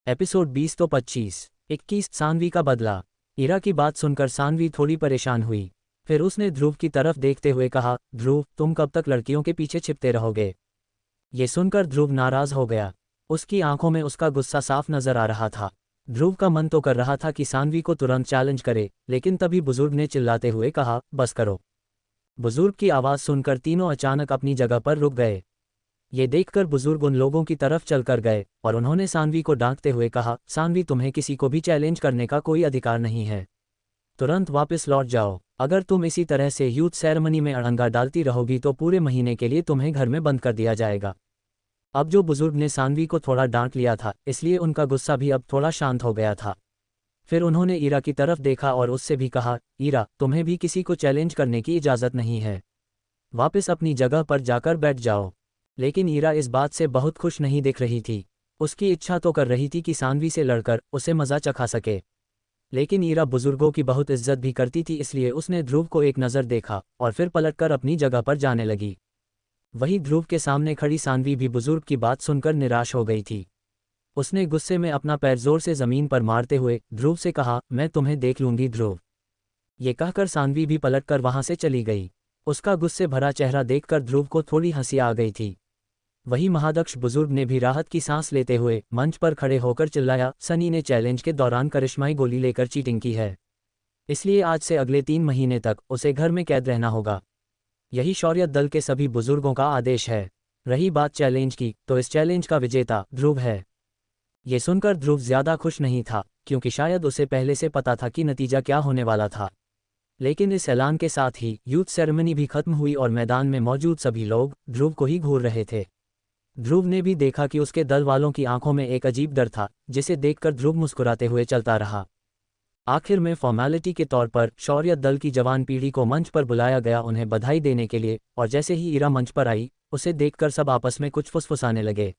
Episode 20 तो 25 सानवी का बदला। ईरा की बात सुनकर सानवी थोड़ी परेशान हुई। फिर उसने ध्रुव की तरफ देखते हुए कहा, ध्रुव तुम कब तक लड़कियों के पीछे छिपते रहोगे? ये सुनकर ध्रुव नाराज हो गया। उसकी आंखों में उसका गुस्सा साफ नजर आ रहा था। ध्रुव का मन तो कर रहा था कि सानवी को तुरंत चैलेंज करे, लेकिन तभी बुजुर्ग ने चिल्लाते हुए कहा, बस करो। बुजुर्ग की आवाज़ सुनकर तीनों अचानक अपनी जगह पर रुक गए। ये देखकर बुजुर्ग उन लोगों की तरफ चलकर गए और उन्होंने सानवी को डांटते हुए कहा, सानवी तुम्हें किसी को भी चैलेंज करने का कोई अधिकार नहीं है। तुरंत वापस लौट जाओ। अगर तुम इसी तरह से यूथ सेरेमनी में अड़ंगा डालती रहोगी तो पूरे महीने के लिए तुम्हें घर में बंद कर दिया जाएगा। अब जो बुजुर्ग ने सानवी को थोड़ा डांट लिया था, इसलिए उनका गुस्सा भी अब थोड़ा शांत हो गया था। फिर उन्होंने ईरा की तरफ देखा और उससे भी कहा, ईरा तुम्हें भी किसी को चैलेंज करने की इजाज़त नहीं है। वापस अपनी जगह पर जाकर बैठ जाओ। लेकिन ईरा इस बात से बहुत खुश नहीं दिख रही थी। उसकी इच्छा तो कर रही थी कि सानवी से लड़कर उसे मज़ा चखा सके। लेकिन ईरा बुजुर्गों की बहुत इज्जत भी करती थी, इसलिए उसने ध्रुव को एक नज़र देखा और फिर पलटकर अपनी जगह पर जाने लगी। वहीं ध्रुव के सामने खड़ी सानवी भी बुजुर्ग की बात सुनकर निराश हो गई थी। उसने गुस्से में अपना पैर जोर से ज़मीन पर मारते हुए ध्रुव से कहा, मैं तुम्हें देख लूंगी ध्रुव। ये कहकर सानवी भी पलटकर वहां से चली गई। उसका गुस्से भरा चेहरा देखकर ध्रुव को थोड़ी हंसी आ गई थी। वही महादक्ष बुजुर्ग ने भी राहत की सांस लेते हुए मंच पर खड़े होकर चिल्लाया, सनी ने चैलेंज के दौरान करिश्माई गोली लेकर चीटिंग की है, इसलिए आज से अगले 3 महीने तक उसे घर में कैद रहना होगा। यही शौर्यत दल के सभी बुजुर्गों का आदेश है। रही बात चैलेंज की, तो इस चैलेंज का विजेता ध्रुव है। ये सुनकर ध्रुव ज्यादा खुश नहीं था, क्योंकि शायद उसे पहले से पता था कि नतीजा क्या होने वाला था। लेकिन इस ऐलान के साथ ही यूथ सेरेमनी भी खत्म हुई और मैदान में मौजूद सभी लोग ध्रुव को ही घूर रहे थे। ध्रुव ने भी देखा कि उसके दल वालों की आंखों में एक अजीब डर था, जिसे देखकर ध्रुव मुस्कुराते हुए चलता रहा। आखिर में फॉर्मेलिटी के तौर पर शौर्यत दल की जवान पीढ़ी को मंच पर बुलाया गया उन्हें बधाई देने के लिए, और जैसे ही ईरा मंच पर आई, उसे देखकर सब आपस में कुछ फुसफुसाने लगे।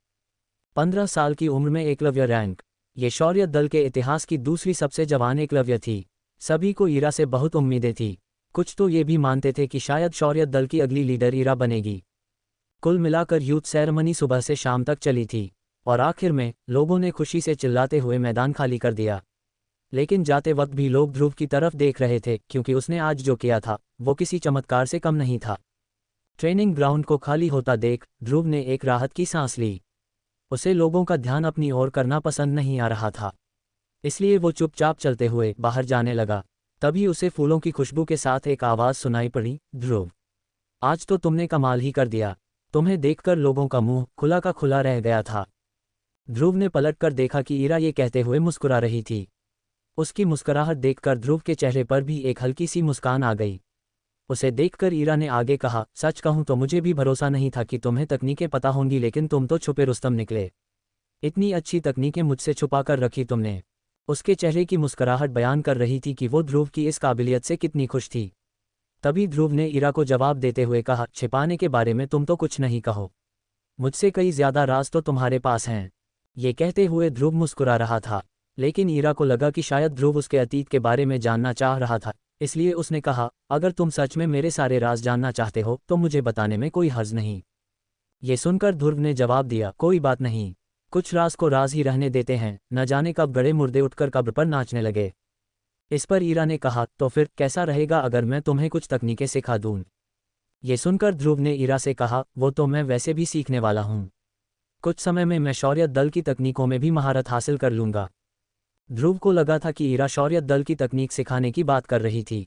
15 साल की उम्र में एकलव्य रैंक। ये शौर्यत दल के इतिहास की दूसरी सबसे जवान एकलव्य थी। सभी को ईरा से बहुत उम्मीदें थी। कुछ तो ये भी मानते थे कि शायद शौर्यत दल की अगली लीडर ईरा बनेगी। कुल मिलाकर यूथ सेरेमनी सुबह से शाम तक चली थी और आखिर में लोगों ने खुशी से चिल्लाते हुए मैदान खाली कर दिया। लेकिन जाते वक्त भी लोग ध्रुव की तरफ देख रहे थे, क्योंकि उसने आज जो किया था वो किसी चमत्कार से कम नहीं था। ट्रेनिंग ग्राउंड को खाली होता देख ध्रुव ने एक राहत की सांस ली। उसे लोगों का ध्यान अपनी ओर करना पसंद नहीं आ रहा था, इसलिए वो चुपचाप चलते हुए बाहर जाने लगा। तभी उसे फूलों की खुशबू के साथ एक आवाज़ सुनाई पड़ी, ध्रुव आज तो तुमने कमाल ही कर दिया। तुम्हें देखकर लोगों का मुंह खुला का खुला रह गया था। ध्रुव ने पलटकर देखा कि ईरा ये कहते हुए मुस्कुरा रही थी। उसकी मुस्कुराहट देखकर ध्रुव के चेहरे पर भी एक हल्की सी मुस्कान आ गई। उसे देखकर ईरा ने आगे कहा, सच कहूं तो मुझे भी भरोसा नहीं था कि तुम्हें तकनीकें पता होंगी, लेकिन तुम तो छुपे रुस्तम निकले। इतनी अच्छी तकनीकें मुझसे छुपा कर रखी तुमने। उसके चेहरे की मुस्कुराहट बयान कर रही थी कि वो ध्रुव की इस काबिलियत से कितनी खुश थी। तभी ध्रुव ने ईरा को जवाब देते हुए कहा, छिपाने के बारे में तुम तो कुछ नहीं कहो, मुझसे कई ज्यादा राज तो तुम्हारे पास हैं। ये कहते हुए ध्रुव मुस्कुरा रहा था, लेकिन ईरा को लगा कि शायद ध्रुव उसके अतीत के बारे में जानना चाह रहा था, इसलिए उसने कहा, अगर तुम सच में मेरे सारे राज जानना चाहते हो तो मुझे बताने में कोई हर्ज नहीं। ये सुनकर ध्रुव ने जवाब दिया, कोई बात नहीं, कुछ राज को राज ही रहने देते हैं, न जाने कब गड़े मुर्दे उठकर कब्र पर नाचने लगे। इस पर ईरा ने कहा, तो फिर कैसा रहेगा अगर मैं तुम्हें कुछ तकनीकें सिखा दूं? ये सुनकर ध्रुव ने ईरा से कहा, वो तो मैं वैसे भी सीखने वाला हूं। कुछ समय में मैं शौर्यत दल की तकनीकों में भी महारत हासिल कर लूंगा। ध्रुव को लगा था कि ईरा शौर्यत दल की तकनीक सिखाने की बात कर रही थी,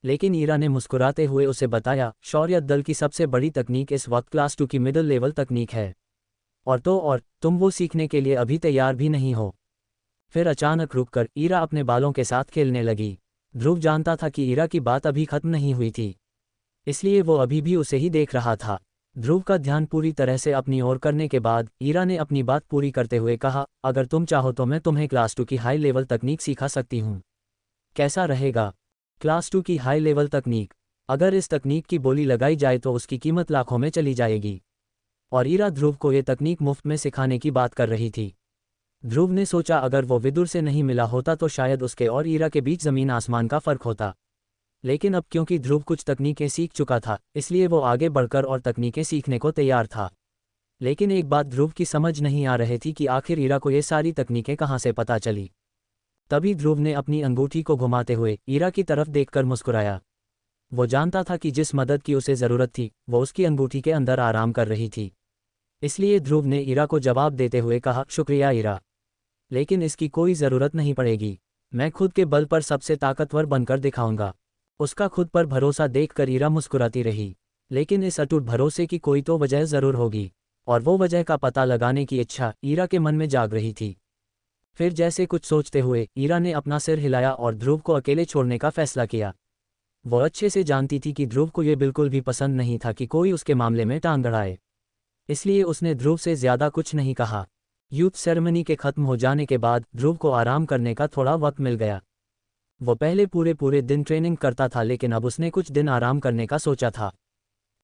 लेकिन ईरा ने मुस्कुराते हुए उसे बताया, शौर्यत दल की सबसे बड़ी तकनीक इस वक्त क्लास 2 की मिडिल लेवल तकनीक है, और तुम वो सीखने के लिए अभी तैयार भी नहीं हो। फिर अचानक रुककर ईरा अपने बालों के साथ खेलने लगी। ध्रुव जानता था कि ईरा की बात अभी खत्म नहीं हुई थी, इसलिए वो अभी भी उसे ही देख रहा था। ध्रुव का ध्यान पूरी तरह से अपनी ओर करने के बाद ईरा ने अपनी बात पूरी करते हुए कहा, अगर तुम चाहो तो मैं तुम्हें क्लास 2 की हाई लेवल तकनीक सिखा सकती हूँ। कैसा रहेगा? क्लास 2 की हाई लेवल तकनीक? अगर इस तकनीक की बोली लगाई जाए तो उसकी कीमत लाखों में चली जाएगी। और ईरा ध्रुव को ये तकनीक मुफ्त में सिखाने की बात कर रही थी। ध्रुव ने सोचा, अगर वो विदुर से नहीं मिला होता तो शायद उसके और ईरा के बीच ज़मीन आसमान का फ़र्क होता। लेकिन अब क्योंकि ध्रुव कुछ तकनीकें सीख चुका था, इसलिए वो आगे बढ़कर और तकनीकें सीखने को तैयार था। लेकिन एक बात ध्रुव की समझ नहीं आ रही थी कि आखिर ईरा को ये सारी तकनीकें कहाँ से पता चली। तभी ध्रुव ने अपनी अंगूठी को घुमाते हुए ईरा की तरफ देखकर मुस्कुराया। वो जानता था कि जिस मदद की उसे ज़रूरत थी वो उसकी अंगूठी के अंदर आराम कर रही थी। इसलिए ध्रुव ने ईरा को जवाब देते हुए कहा, शुक्रिया ईरा, लेकिन इसकी कोई ज़रूरत नहीं पड़ेगी। मैं खुद के बल पर सबसे ताकतवर बनकर दिखाऊंगा। उसका खुद पर भरोसा देखकर ईरा मुस्कुराती रही, लेकिन इस अटूट भरोसे की कोई तो वजह ज़रूर होगी, और वो वजह का पता लगाने की इच्छा ईरा के मन में जाग रही थी। फिर जैसे कुछ सोचते हुए ईरा ने अपना सिर हिलाया और ध्रुव को अकेले छोड़ने का फैसला किया। वो अच्छे से जानती थी कि ध्रुव को ये बिल्कुल भी पसंद नहीं था कि कोई उसके मामले में टांग अड़ाए, इसलिए उसने ध्रुव से ज़्यादा कुछ नहीं कहा। यूथ सेरेमनी के खत्म हो जाने के बाद ध्रुव को आराम करने का थोड़ा वक्त मिल गया। वो पहले पूरे दिन ट्रेनिंग करता था, लेकिन अब उसने कुछ दिन आराम करने का सोचा था।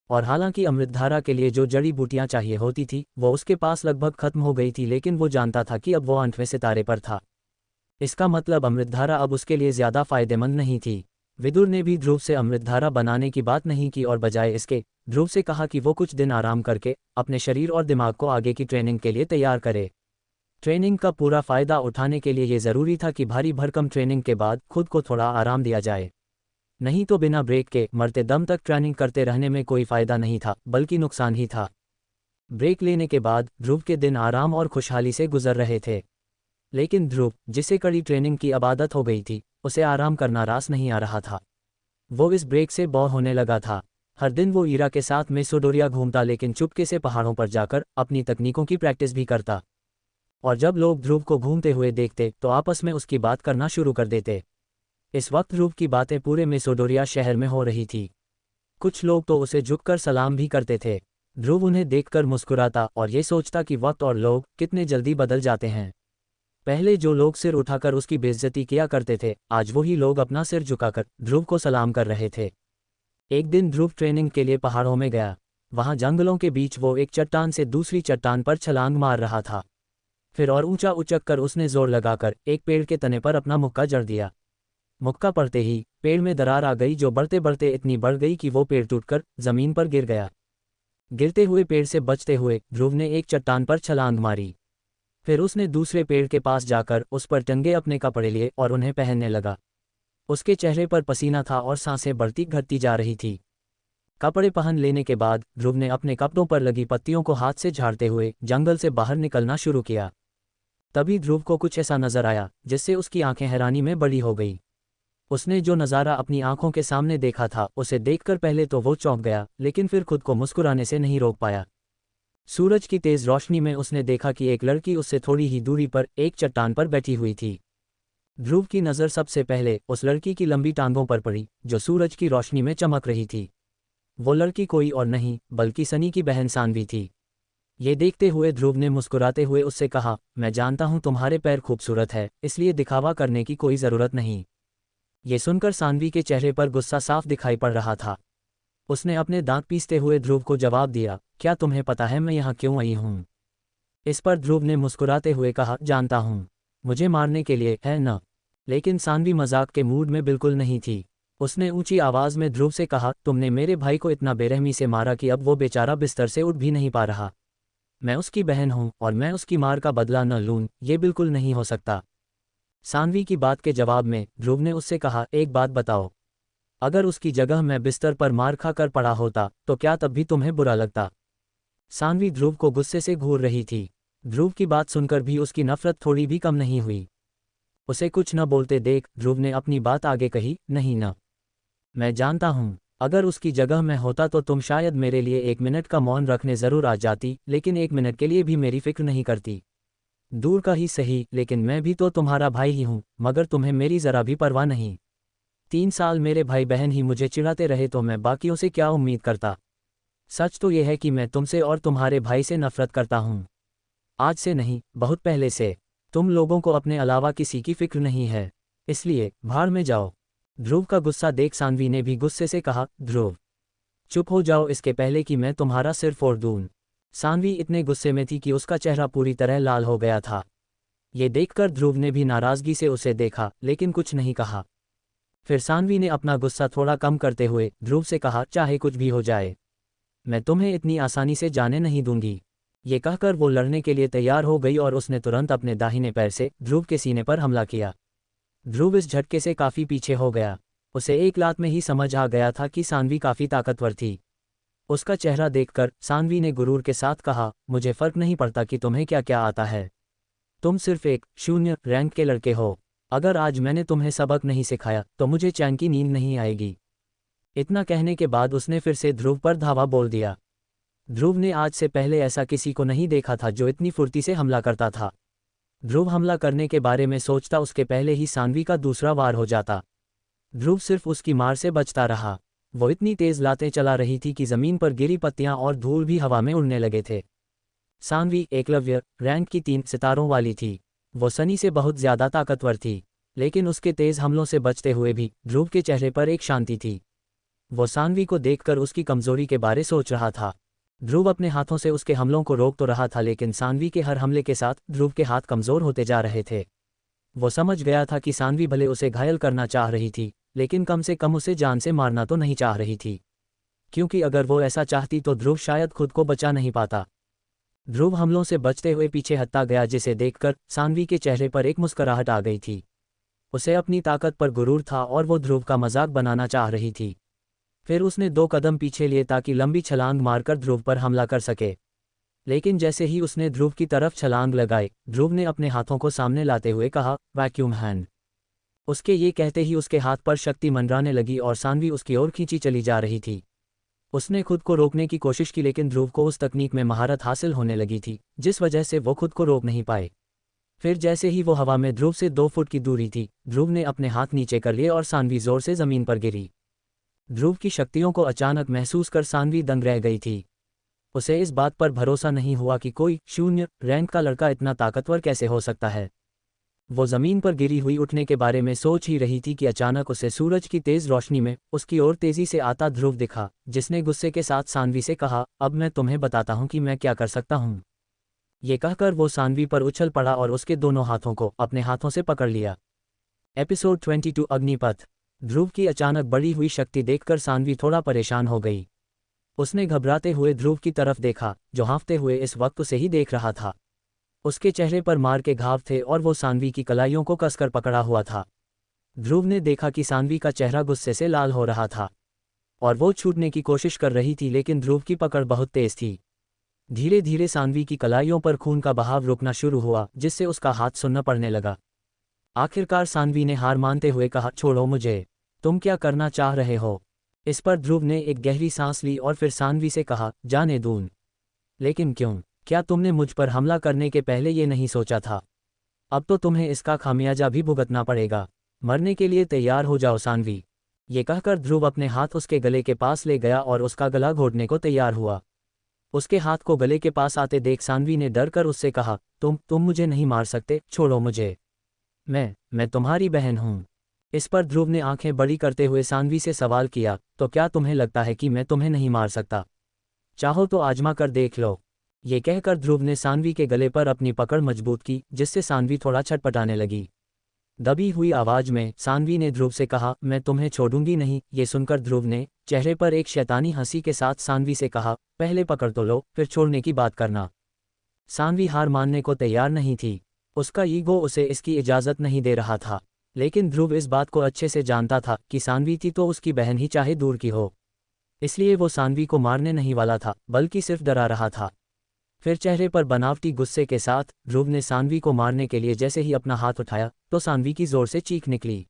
और हालांकि अमृतधारा के लिए जो जड़ी बूटियां चाहिए होती थी वो उसके पास लगभग खत्म हो गई थी, लेकिन वो जानता था कि अब वो 8वें सितारे पर था। इसका मतलब अमृतधारा अब उसके लिए ज़्यादा फायदेमंद नहीं थी। विदुर ने भी ध्रुव से अमृतधारा बनाने की बात नहीं की और बजाय इसके ध्रुव से कहा कि वो कुछ दिन आराम करके अपने शरीर और दिमाग को आगे की ट्रेनिंग के लिए तैयार करे। ट्रेनिंग का पूरा फ़ायदा उठाने के लिए ये ज़रूरी था कि भारी भरकम ट्रेनिंग के बाद खुद को थोड़ा आराम दिया जाए, नहीं तो बिना ब्रेक के मरते दम तक ट्रेनिंग करते रहने में कोई फ़ायदा नहीं था, बल्कि नुकसान ही था। ब्रेक लेने के बाद ध्रुव के दिन आराम और खुशहाली से गुजर रहे थे, लेकिन ध्रुव, जिसे कड़ी ट्रेनिंग की अब आदत हो गई थी, उसे आराम करना रास नहीं आ रहा था। वो इस ब्रेक से बोर होने लगा था। हर दिन वो ईरा के साथ मेसोडोरिया घूमता, लेकिन चुपके से पहाड़ों पर जाकर अपनी तकनीकों की प्रैक्टिस भी करता। और जब लोग ध्रुव को घूमते हुए देखते तो आपस में उसकी बात करना शुरू कर देते। इस वक्त ध्रुव की बातें पूरे मेसोडोरिया शहर में हो रही थी। कुछ लोग तो उसे झुककर सलाम भी करते थे। ध्रुव उन्हें देखकर मुस्कुराता और ये सोचता कि वक्त और लोग कितने जल्दी बदल जाते हैं। पहले जो लोग सिर उठाकर उसकी बेइज्जती किया करते थे, आज वही लोग अपना सिर झुकाकर ध्रुव को सलाम कर रहे थे। एक दिन ध्रुव ट्रेनिंग के लिए पहाड़ों में गया। वहां जंगलों के बीच वो एक चट्टान से दूसरी चट्टान पर छलांग मार रहा था। फिर और ऊंचा उचक कर उसने जोर लगाकर एक पेड़ के तने पर अपना मुक्का जड़ दिया। मुक्का पड़ते ही पेड़ में दरार आ गई, जो बढ़ते बढ़ते इतनी बढ़ गई कि वो पेड़ टूटकर जमीन पर गिर गया। गिरते हुए पेड़ से बचते हुए ध्रुव ने एक चट्टान पर छलांग मारी। फिर उसने दूसरे पेड़ के पास जाकर उस पर टंगे अपने कपड़े लिए और उन्हें पहनने लगा। उसके चेहरे पर पसीना था और सांसें बढ़ती घटती जा रही थी। कपड़े पहन लेने के बाद ध्रुव ने अपने कपड़ों पर लगी पत्तियों को हाथ से झाड़ते हुए जंगल से बाहर निकलना शुरू किया। तभी ध्रुव को कुछ ऐसा नजर आया जिससे उसकी आंखें हैरानी में बड़ी हो गई। उसने जो नज़ारा अपनी आंखों के सामने देखा था, उसे देखकर पहले तो वो चौंक गया, लेकिन फिर खुद को मुस्कुराने से नहीं रोक पाया। सूरज की तेज रोशनी में उसने देखा कि एक लड़की उससे थोड़ी ही दूरी पर एक चट्टान पर बैठी हुई थी। ध्रुव की नज़र सबसे पहले उस लड़की की लंबी टांगों पर पड़ी जो सूरज की रोशनी में चमक रही थी। वो लड़की कोई और नहीं बल्कि सनी की बहन सानवी थी। ये देखते हुए ध्रुव ने मुस्कुराते हुए उससे कहा, मैं जानता हूँ तुम्हारे पैर खूबसूरत है, इसलिए दिखावा करने की कोई ज़रूरत नहीं। ये सुनकर सानवी के चेहरे पर गुस्सा साफ दिखाई पड़ रहा था। उसने अपने दांत पीसते हुए ध्रुव को जवाब दिया, क्या तुम्हें पता है मैं यहाँ क्यों आई हूँ? इस पर ध्रुव ने मुस्कुराते हुए कहा, जानता हूँ, मुझे मारने के लिए, है न? लेकिन सानवी मजाक के मूड में बिल्कुल नहीं थी। उसने ऊंची आवाज़ में ध्रुव से कहा, तुमने मेरे भाई को इतना बेरहमी से मारा कि अब वो बेचारा बिस्तर से उठ भी नहीं पा रहा। मैं उसकी बहन हूँ और मैं उसकी मार का बदला न लूँ, ये बिल्कुल नहीं हो सकता। सानवी की बात के जवाब में ध्रुव ने उससे कहा, एक बात बताओ, अगर उसकी जगह मैं बिस्तर पर मार खाकर पड़ा होता तो क्या तब भी तुम्हें बुरा लगता? सानवी ध्रुव को गुस्से से घूर रही थी। ध्रुव की बात सुनकर भी उसकी नफरत थोड़ी भी कम नहीं हुई। उसे कुछ न बोलते देख ध्रुव ने अपनी बात आगे कही, नहीं न, मैं जानता हूँ, अगर उसकी जगह मैं होता तो तुम शायद मेरे लिए 1 मिनट का मौन रखने ज़रूर आ जाती, लेकिन 1 मिनट के लिए भी मेरी फिक्र नहीं करती। दूर का ही सही, लेकिन मैं भी तो तुम्हारा भाई ही हूँ, मगर तुम्हें मेरी ज़रा भी परवाह नहीं। 3 साल मेरे भाई बहन ही मुझे चिढ़ाते रहे तो मैं बाकियों से क्या उम्मीद करता? सच तो यह है कि मैं तुमसे और तुम्हारे भाई से नफरत करता हूँ। आज से नहीं, बहुत पहले से। तुम लोगों को अपने अलावा किसी की फिक्र नहीं है, इसलिए भाड़ में जाओ। ध्रुव का गुस्सा देख सानवी ने भी गुस्से से कहा, ध्रुव चुप हो जाओ इसके पहले कि मैं तुम्हारा सिर फोड़ दूँ। सानवी इतने गुस्से में थी कि उसका चेहरा पूरी तरह लाल हो गया था। ये देखकर ध्रुव ने भी नाराज़गी से उसे देखा, लेकिन कुछ नहीं कहा। फिर सानवी ने अपना गुस्सा थोड़ा कम करते हुए ध्रुव से कहा, चाहे कुछ भी हो जाए, मैं तुम्हें इतनी आसानी से जाने नहीं दूंगी। ये कहकर वो लड़ने के लिए तैयार हो गई और उसने तुरंत अपने दाहिने पैर से ध्रुव के सीने पर हमला किया। ध्रुव इस झटके से काफ़ी पीछे हो गया। उसे एक लात में ही समझ आ गया था कि सान्वी काफ़ी ताकतवर थी। उसका चेहरा देखकर सान्वी ने गुरूर के साथ कहा, मुझे फर्क नहीं पड़ता कि तुम्हें क्या क्या आता है। तुम सिर्फ एक 0 रैंक के लड़के हो। अगर आज मैंने तुम्हें सबक नहीं सिखाया तो मुझे चैन की नींद नहीं आएगी। इतना कहने के बाद उसने फिर से ध्रुव पर धावा बोल दिया। ध्रुव ने आज से पहले ऐसा किसी को नहीं देखा था जो इतनी फुर्ती से हमला करता था। ध्रुव हमला करने के बारे में सोचता उसके पहले ही सान्वी का दूसरा वार हो जाता। ध्रुव सिर्फ उसकी मार से बचता रहा। वो इतनी तेज लातें चला रही थी कि जमीन पर गिरी पत्तियां और धूल भी हवा में उड़ने लगे थे। सान्वी एकलव्य रैंक की 3 सितारों वाली थी। वो सनी से बहुत ज्यादा ताकतवर थी, लेकिन उसके तेज हमलों से बचते हुए भी ध्रुव के चेहरे पर एक शांति थी। वो सान्वी को देखकर उसकी कमजोरी के बारे सोच रहा था। ध्रुव अपने हाथों से उसके हमलों को रोक तो रहा था, लेकिन सान्वी के हर हमले के साथ ध्रुव के हाथ कमजोर होते जा रहे थे। वो समझ गया था कि सान्वी भले उसे घायल करना चाह रही थी, लेकिन कम से कम उसे जान से मारना तो नहीं चाह रही थी, क्योंकि अगर वो ऐसा चाहती तो ध्रुव शायद खुद को बचा नहीं पाता। ध्रुव हमलों से बचते हुए पीछे हटता गया, जिसे देखकर सान्वी के चेहरे पर एक मुस्कुराहट आ गई थी। उसे अपनी ताकत पर गुरूर था और वो ध्रुव का मजाक बनाना चाह रही थी। फिर उसने 2 कदम पीछे लिए ताकि लंबी छलांग मारकर ध्रुव पर हमला कर सके। लेकिन जैसे ही उसने ध्रुव की तरफ छलांग लगाई, ध्रुव ने अपने हाथों को सामने लाते हुए कहा, वैक्यूम हैंड। उसके ये कहते ही उसके हाथ पर शक्ति मंडराने लगी और सान्वी उसकी ओर खींची चली जा रही थी। उसने खुद को रोकने की कोशिश की, लेकिन ध्रुव को उस तकनीक में महारत हासिल होने लगी थी, जिस वजह से वो खुद को रोक नहीं पाए। फिर जैसे ही वो हवा में ध्रुव से 2 फुट की दूरी थी, ध्रुव ने अपने हाथ नीचे कर लिए और सान्वी जोर से जमीन पर गिरी। ध्रुव की शक्तियों को अचानक महसूस कर सान्वी दंग रह गई थी। उसे इस बात पर भरोसा नहीं हुआ कि कोई 0 रैंक का लड़का इतना ताकतवर कैसे हो सकता है। वो जमीन पर गिरी हुई उठने के बारे में सोच ही रही थी कि अचानक उसे सूरज की तेज रोशनी में उसकी ओर तेजी से आता ध्रुव दिखा, जिसने गुस्से के साथ सान्वी से कहा, अब मैं तुम्हें बताता हूं कि मैं क्या कर सकता हूं। ये कहकर वो सान्वी पर उछल पड़ा और उसके दोनों हाथों को अपने हाथों से पकड़ लिया। एपिसोड 22 अग्निपथ। ध्रुव की अचानक बढ़ी हुई शक्ति देखकर सान्वी थोड़ा परेशान हो गई। उसने घबराते हुए ध्रुव की तरफ देखा, जो हाँफते हुए इस वक्त उसे ही देख रहा था। उसके चेहरे पर मार के घाव थे और वो सान्वी की कलाइयों को कसकर पकड़ा हुआ था। ध्रुव ने देखा कि सान्वी का चेहरा गुस्से से लाल हो रहा था और वो छूटने की कोशिश कर रही थी, लेकिन ध्रुव की पकड़ बहुत तेज थी। धीरे धीरे सान्वी की कलाइयों पर खून का बहाव रुकना शुरू हुआ, जिससे उसका हाथ सुन्न पड़ने लगा। आखिरकार सान्वी ने हार मानते हुए कहा, छोड़ो मुझे, तुम क्या करना चाह रहे हो। इस पर ध्रुव ने एक गहरी सांस ली और फिर सान्वी से कहा, जाने दून। लेकिन क्यों? क्या तुमने मुझ पर हमला करने के पहले ये नहीं सोचा था? अब तो तुम्हें इसका खामियाजा भी भुगतना पड़ेगा। मरने के लिए तैयार हो जाओ सान्वी। ये कहकर ध्रुव अपने हाथ उसके गले के पास ले गया और उसका गला घोटने को तैयार हुआ। उसके हाथ को गले के पास आते देख सान्वी ने डर कर उससे कहा, तुम मुझे नहीं मार सकते, छोड़ो मुझे। मैं तुम्हारी बहन हूँ। इस पर ध्रुव ने आंखें बड़ी करते हुए सान्वी से सवाल किया, तो क्या तुम्हें लगता है कि मैं तुम्हें नहीं मार सकता? चाहो तो आजमा कर देख लो। ये कहकर ध्रुव ने सान्वी के गले पर अपनी पकड़ मजबूत की, जिससे सान्वी थोड़ा छटपटाने लगी। दबी हुई आवाज में सान्वी ने ध्रुव से कहा, मैं तुम्हें छोड़ूंगी नहीं। ये सुनकर ध्रुव ने चेहरे पर एक शैतानी हंसी के साथ सान्वी से कहा, पहले पकड़ तो लो, फिर छोड़ने की बात करना। सान्वी हार मानने को तैयार नहीं थी। उसका ईगो उसे इसकी इजाज़त नहीं दे रहा था, लेकिन ध्रुव इस बात को अच्छे से जानता था कि सान्वी थी तो उसकी बहन ही चाहे दूर की हो, इसलिए वो सान्वी को मारने नहीं वाला था, बल्कि सिर्फ डरा रहा था। फिर चेहरे पर बनावटी गुस्से के साथ ध्रुव ने सान्वी को मारने के लिए जैसे ही अपना हाथ उठाया तो सान्वी की जोर से चीख निकली।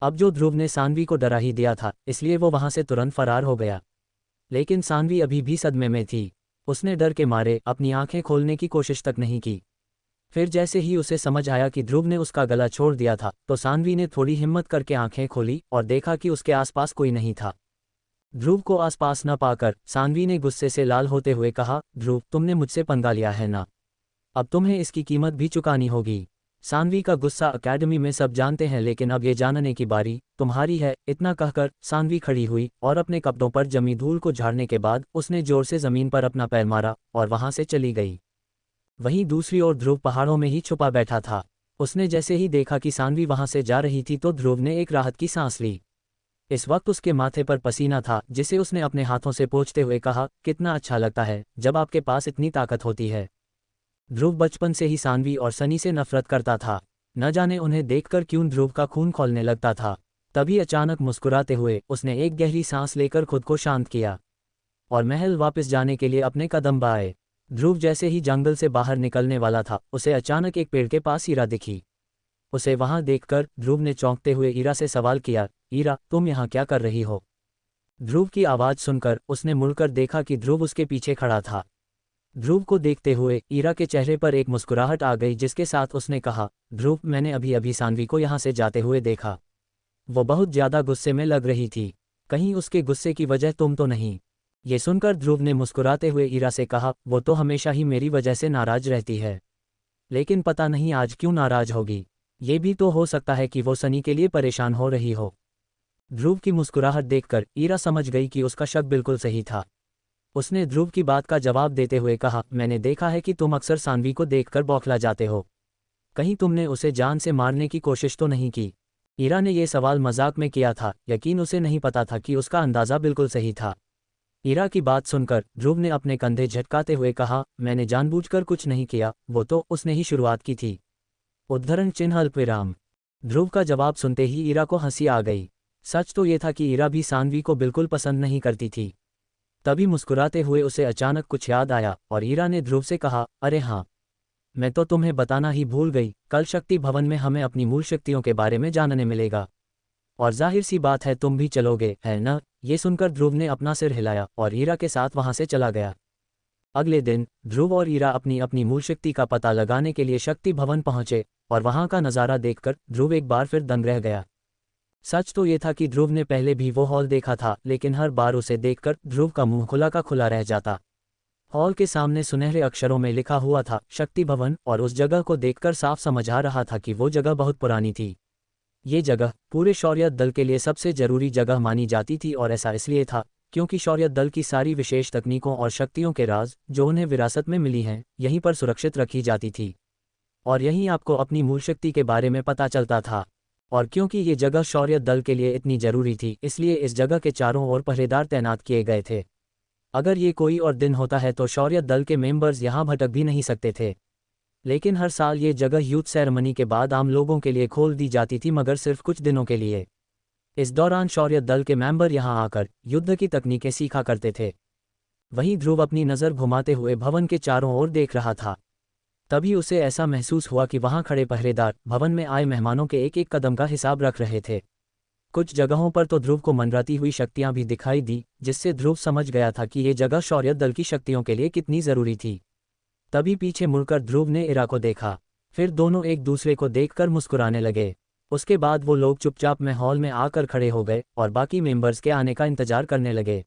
अब जो ध्रुव ने सान्वी को डरा ही दिया था, इसलिए वो वहां से तुरंत फरार हो गया। लेकिन सान्वी अभी भी सदमे में थी। उसने डर के मारे अपनी आंखें खोलने की कोशिश तक नहीं की। फिर जैसे ही उसे समझ आया कि ध्रुव ने उसका गला छोड़ दिया था, तो सान्वी ने थोड़ी हिम्मत करके आंखें खोली और देखा कि उसके आसपास कोई नहीं था। ध्रुव को आसपास न पाकर सान्वी ने गुस्से से लाल होते हुए कहा, ध्रुव, तुमने मुझसे पंगा लिया है ना? अब तुम्हें इसकी कीमत भी चुकानी होगी। सान्वी का गुस्सा अकेडमी में सब जानते हैं, लेकिन अब ये जानने की बारी तुम्हारी है। इतना कहकर सान्वी खड़ी हुई और अपने कपड़ों पर जमी धूल को झाड़ने के बाद उसने जोर से जमीन पर अपना पैर मारा और वहां से चली गई। वहीं दूसरी ओर ध्रुव पहाड़ों में ही छुपा बैठा था। उसने जैसे ही देखा कि सान्वी वहां से जा रही थी तो ध्रुव ने एक राहत की सांस ली। इस वक्त उसके माथे पर पसीना था, जिसे उसने अपने हाथों से पोंछते हुए कहा, कितना अच्छा लगता है जब आपके पास इतनी ताकत होती है। ध्रुव बचपन से ही सान्वी और सनी से नफरत करता था। न जाने उन्हें देखकर क्यों ध्रुव का खून खौलने लगता था। तभी अचानक मुस्कुराते हुए उसने एक गहरी सांस लेकर खुद को शांत किया और महल वापस जाने के लिए अपने कदम बढ़ाए। ध्रुव जैसे ही जंगल से बाहर निकलने वाला था, उसे अचानक एक पेड़ के पास ईरा दिखी। उसे वहां देखकर ध्रुव ने चौंकते हुए ईरा से सवाल किया, ईरा, तुम यहाँ क्या कर रही हो? ध्रुव की आवाज़ सुनकर उसने मुड़कर देखा कि ध्रुव उसके पीछे खड़ा था। ध्रुव को देखते हुए ईरा के चेहरे पर एक मुस्कुराहट आ गई, जिसके साथ उसने कहा, ध्रुव, मैंने अभी अभी सान्वी को यहाँ से जाते हुए देखा। वो बहुत ज्यादा गुस्से में लग रही थी। कहीं उसके गुस्से की वजह तुम तो नहीं? ये सुनकर ध्रुव ने मुस्कुराते हुए ईरा से कहा, वो तो हमेशा ही मेरी वजह से नाराज रहती है, लेकिन पता नहीं आज क्यों नाराज होगी। ये भी तो हो सकता है कि वो सनी के लिए परेशान हो रही हो। ध्रुव की मुस्कुराहट देखकर ईरा समझ गई कि उसका शक बिल्कुल सही था। उसने ध्रुव की बात का जवाब देते हुए कहा, मैंने देखा है कि तुम अक्सर सान्वी को देखकर बौखला जाते हो। कहीं तुमने उसे जान से मारने की कोशिश तो नहीं की? ईरा ने यह सवाल मजाक में किया था, यकीन उसे नहीं पता था कि उसका अंदाज़ा बिल्कुल सही था। ईरा की बात सुनकर ध्रुव ने अपने कंधे झटकाते हुए कहा, मैंने जानबूझकर कुछ नहीं किया, वो तो उसने ही शुरुआत की थी। उद्धरण चिन्ह अल्पविराम। ध्रुव का जवाब सुनते ही ईरा को हंसी आ गई। सच तो ये था कि ईरा भी सान्वी को बिल्कुल पसंद नहीं करती थी। तभी मुस्कुराते हुए उसे अचानक कुछ याद आया और ईरा ने ध्रुव से कहा, अरे हाँ, मैं तो तुम्हें बताना ही भूल गई, कल शक्ति भवन में हमें अपनी मूल शक्तियों के बारे में जानने मिलेगा। और जाहिर सी बात है तुम भी चलोगे, है ना? ये सुनकर ध्रुव ने अपना सिर हिलाया और ईरा के साथ वहां से चला गया। अगले दिन ध्रुव और ईरा अपनी अपनी मूल शक्ति का पता लगाने के लिए शक्ति भवन पहुंचे और वहां का नज़ारा देखकर ध्रुव एक बार फिर दंग रह गया। सच तो ये था कि ध्रुव ने पहले भी वो हॉल देखा था, लेकिन हर बार उसे देखकर ध्रुव का मुंह खुला का खुला रह जाता। हॉल के सामने सुनहरे अक्षरों में लिखा हुआ था शक्ति भवन, और उस जगह को देखकर साफ समझ आ रहा था कि वो जगह बहुत पुरानी थी। ये जगह पूरे शौर्य दल के लिए सबसे जरूरी जगह मानी जाती थी, और ऐसा इसलिए था क्योंकि शौर्य दल की सारी विशेष तकनीकों और शक्तियों के राज जो उन्हें विरासत में मिली हैं, यहीं पर सुरक्षित रखी जाती थी। और यहीं आपको अपनी मूल शक्ति के बारे में पता चलता था। और क्योंकि ये जगह शौर्य दल के लिए इतनी जरूरी थी, इसलिए इस जगह के चारों ओर पहरेदार तैनात किए गए थे। अगर ये कोई और दिन होता है तो शौर्य दल के मेंबर्स यहाँ भटक भी नहीं सकते थे। लेकिन हर साल ये जगह यूथ सेरेमनी के बाद आम लोगों के लिए खोल दी जाती थी, मगर सिर्फ कुछ दिनों के लिए। इस दौरान शौर्य दल के मेंबर यहाँ आकर युद्ध की तकनीकें सीखा करते थे। वहीं ध्रुव अपनी नज़र घुमाते हुए भवन के चारों ओर देख रहा था। तभी उसे ऐसा महसूस हुआ कि वहां खड़े पहरेदार भवन में आए मेहमानों के एक एक कदम का हिसाब रख रहे थे। कुछ जगहों पर तो ध्रुव को मंडराती हुई शक्तियां भी दिखाई दी, जिससे ध्रुव समझ गया था कि ये जगह शौर्य दल की शक्तियों के लिए कितनी जरूरी थी। तभी पीछे मुड़कर ध्रुव ने ईरा को देखा। फिर दोनों एक दूसरे को देखकर मुस्कुराने लगे। उसके बाद वो लोग चुपचाप में हॉल में आकर खड़े हो गए और बाकी मेंबर्स के आने का इंतजार करने लगे।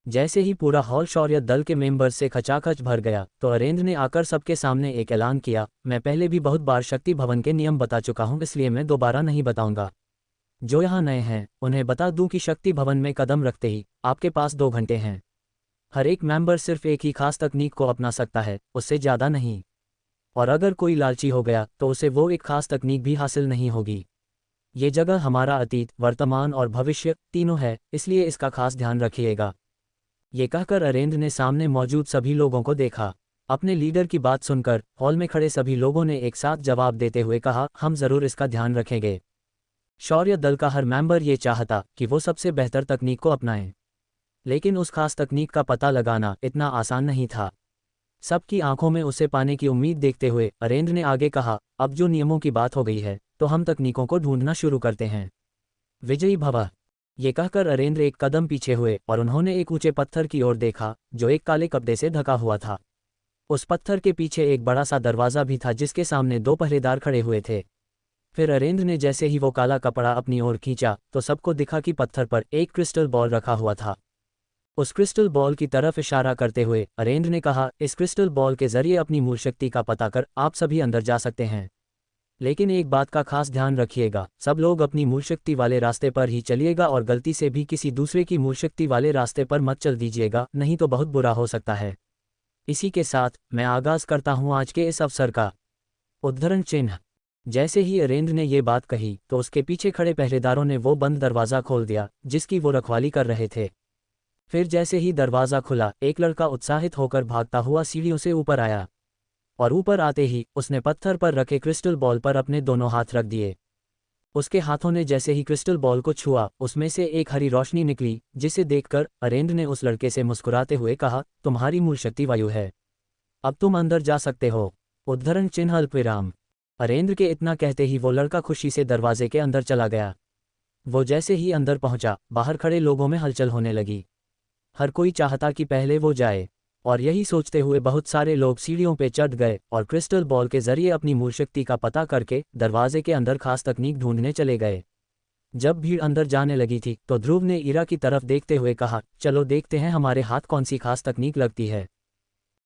जैसे ही पूरा हॉल शौर्य दल के मेंबर्स से खचाखच भर गया तो अरेंद्र ने आकर सबके सामने एक ऐलान किया, मैं पहले भी बहुत बार शक्ति भवन के नियम बता चुका हूं, इसलिए मैं दोबारा नहीं बताऊंगा। जो यहाँ नए हैं उन्हें बता दूं कि शक्ति भवन में कदम रखते ही आपके पास 2 घंटे हैं। हर एक मेंबर सिर्फ एक ही खास तकनीक को अपना सकता है, उससे ज़्यादा नहीं। और अगर कोई लालची हो गया तो उसे वो एक खास तकनीक भी हासिल नहीं होगी। ये जगह हमारा अतीत, वर्तमान और भविष्य तीनों है, इसलिए इसका खास ध्यान रखिएगा। ये कहकर अरेंद्र ने सामने मौजूद सभी लोगों को देखा। अपने लीडर की बात सुनकर हॉल में खड़े सभी लोगों ने एक साथ जवाब देते हुए कहा, हम जरूर इसका ध्यान रखेंगे। शौर्य दल का हर मेंबर ये चाहता कि वो सबसे बेहतर तकनीक को अपनाएं, लेकिन उस खास तकनीक का पता लगाना इतना आसान नहीं था। सबकी आंखों में उसे पाने की उम्मीद देखते हुए अरेंद्र ने आगे कहा, अब जो नियमों की बात हो गई है तो हम तकनीकों को ढूंढना शुरू करते हैं। विजयी भव। ये कहकर अरेंद्र एक कदम पीछे हुए और उन्होंने एक ऊंचे पत्थर की ओर देखा जो एक काले कपड़े से ढका हुआ था। उस पत्थर के पीछे एक बड़ा सा दरवाजा भी था, जिसके सामने 2 पहरेदार खड़े हुए थे। फिर अरेंद्र ने जैसे ही वो काला कपड़ा अपनी ओर खींचा तो सबको दिखा कि पत्थर पर एक क्रिस्टल बॉल रखा हुआ था। उस क्रिस्टल बॉल की तरफ इशारा करते हुए अरेंद्र ने कहा, इस क्रिस्टल बॉल के जरिए अपनी मूल शक्ति का पता कर आप सभी अंदर जा सकते हैं। लेकिन एक बात का खास ध्यान रखिएगा, सब लोग अपनी मूल शक्ति वाले रास्ते पर ही चलिएगा और गलती से भी किसी दूसरे की मूल शक्ति वाले रास्ते पर मत चल दीजिएगा, नहीं तो बहुत बुरा हो सकता है। इसी के साथ मैं आगाज करता हूं आज के इस अवसर का। उद्धरण चिन्ह। जैसे ही अरेंद्र ने ये बात कही तो उसके पीछे खड़े पहरेदारों ने वो बंद दरवाज़ा खोल दिया जिसकी वो रखवाली कर रहे थे। फिर जैसे ही दरवाज़ा खुला, एक लड़का उत्साहित होकर भागता हुआ सीढ़ियों से ऊपर आया, और ऊपर आते ही उसने पत्थर पर रखे क्रिस्टल बॉल पर अपने दोनों हाथ रख दिए। उसके हाथों ने जैसे ही क्रिस्टल बॉल को छुआ, उसमें से एक हरी रोशनी निकली, जिसे देखकर अरेंद्र ने उस लड़के से मुस्कुराते हुए कहा, तुम्हारी मूल शक्ति वायु है, अब तुम अंदर जा सकते हो। उद्धरण चिन्ह अल्पविराम। अरेंद्र के इतना कहते ही वो लड़का खुशी से दरवाजे के अंदर चला गया। वो जैसे ही अंदर पहुंचा, बाहर खड़े लोगों में हलचल होने लगी। हर कोई चाहता कि पहले वो जाए, और यही सोचते हुए बहुत सारे लोग सीढ़ियों पे चढ़ गए और क्रिस्टल बॉल के जरिए अपनी मूल शक्ति का पता करके दरवाजे के अंदर खास तकनीक ढूंढने चले गए। जब भीड़ अंदर जाने लगी थी तो ध्रुव ने ईरा की तरफ देखते हुए कहा, चलो देखते हैं हमारे हाथ कौन सी खास तकनीक लगती है।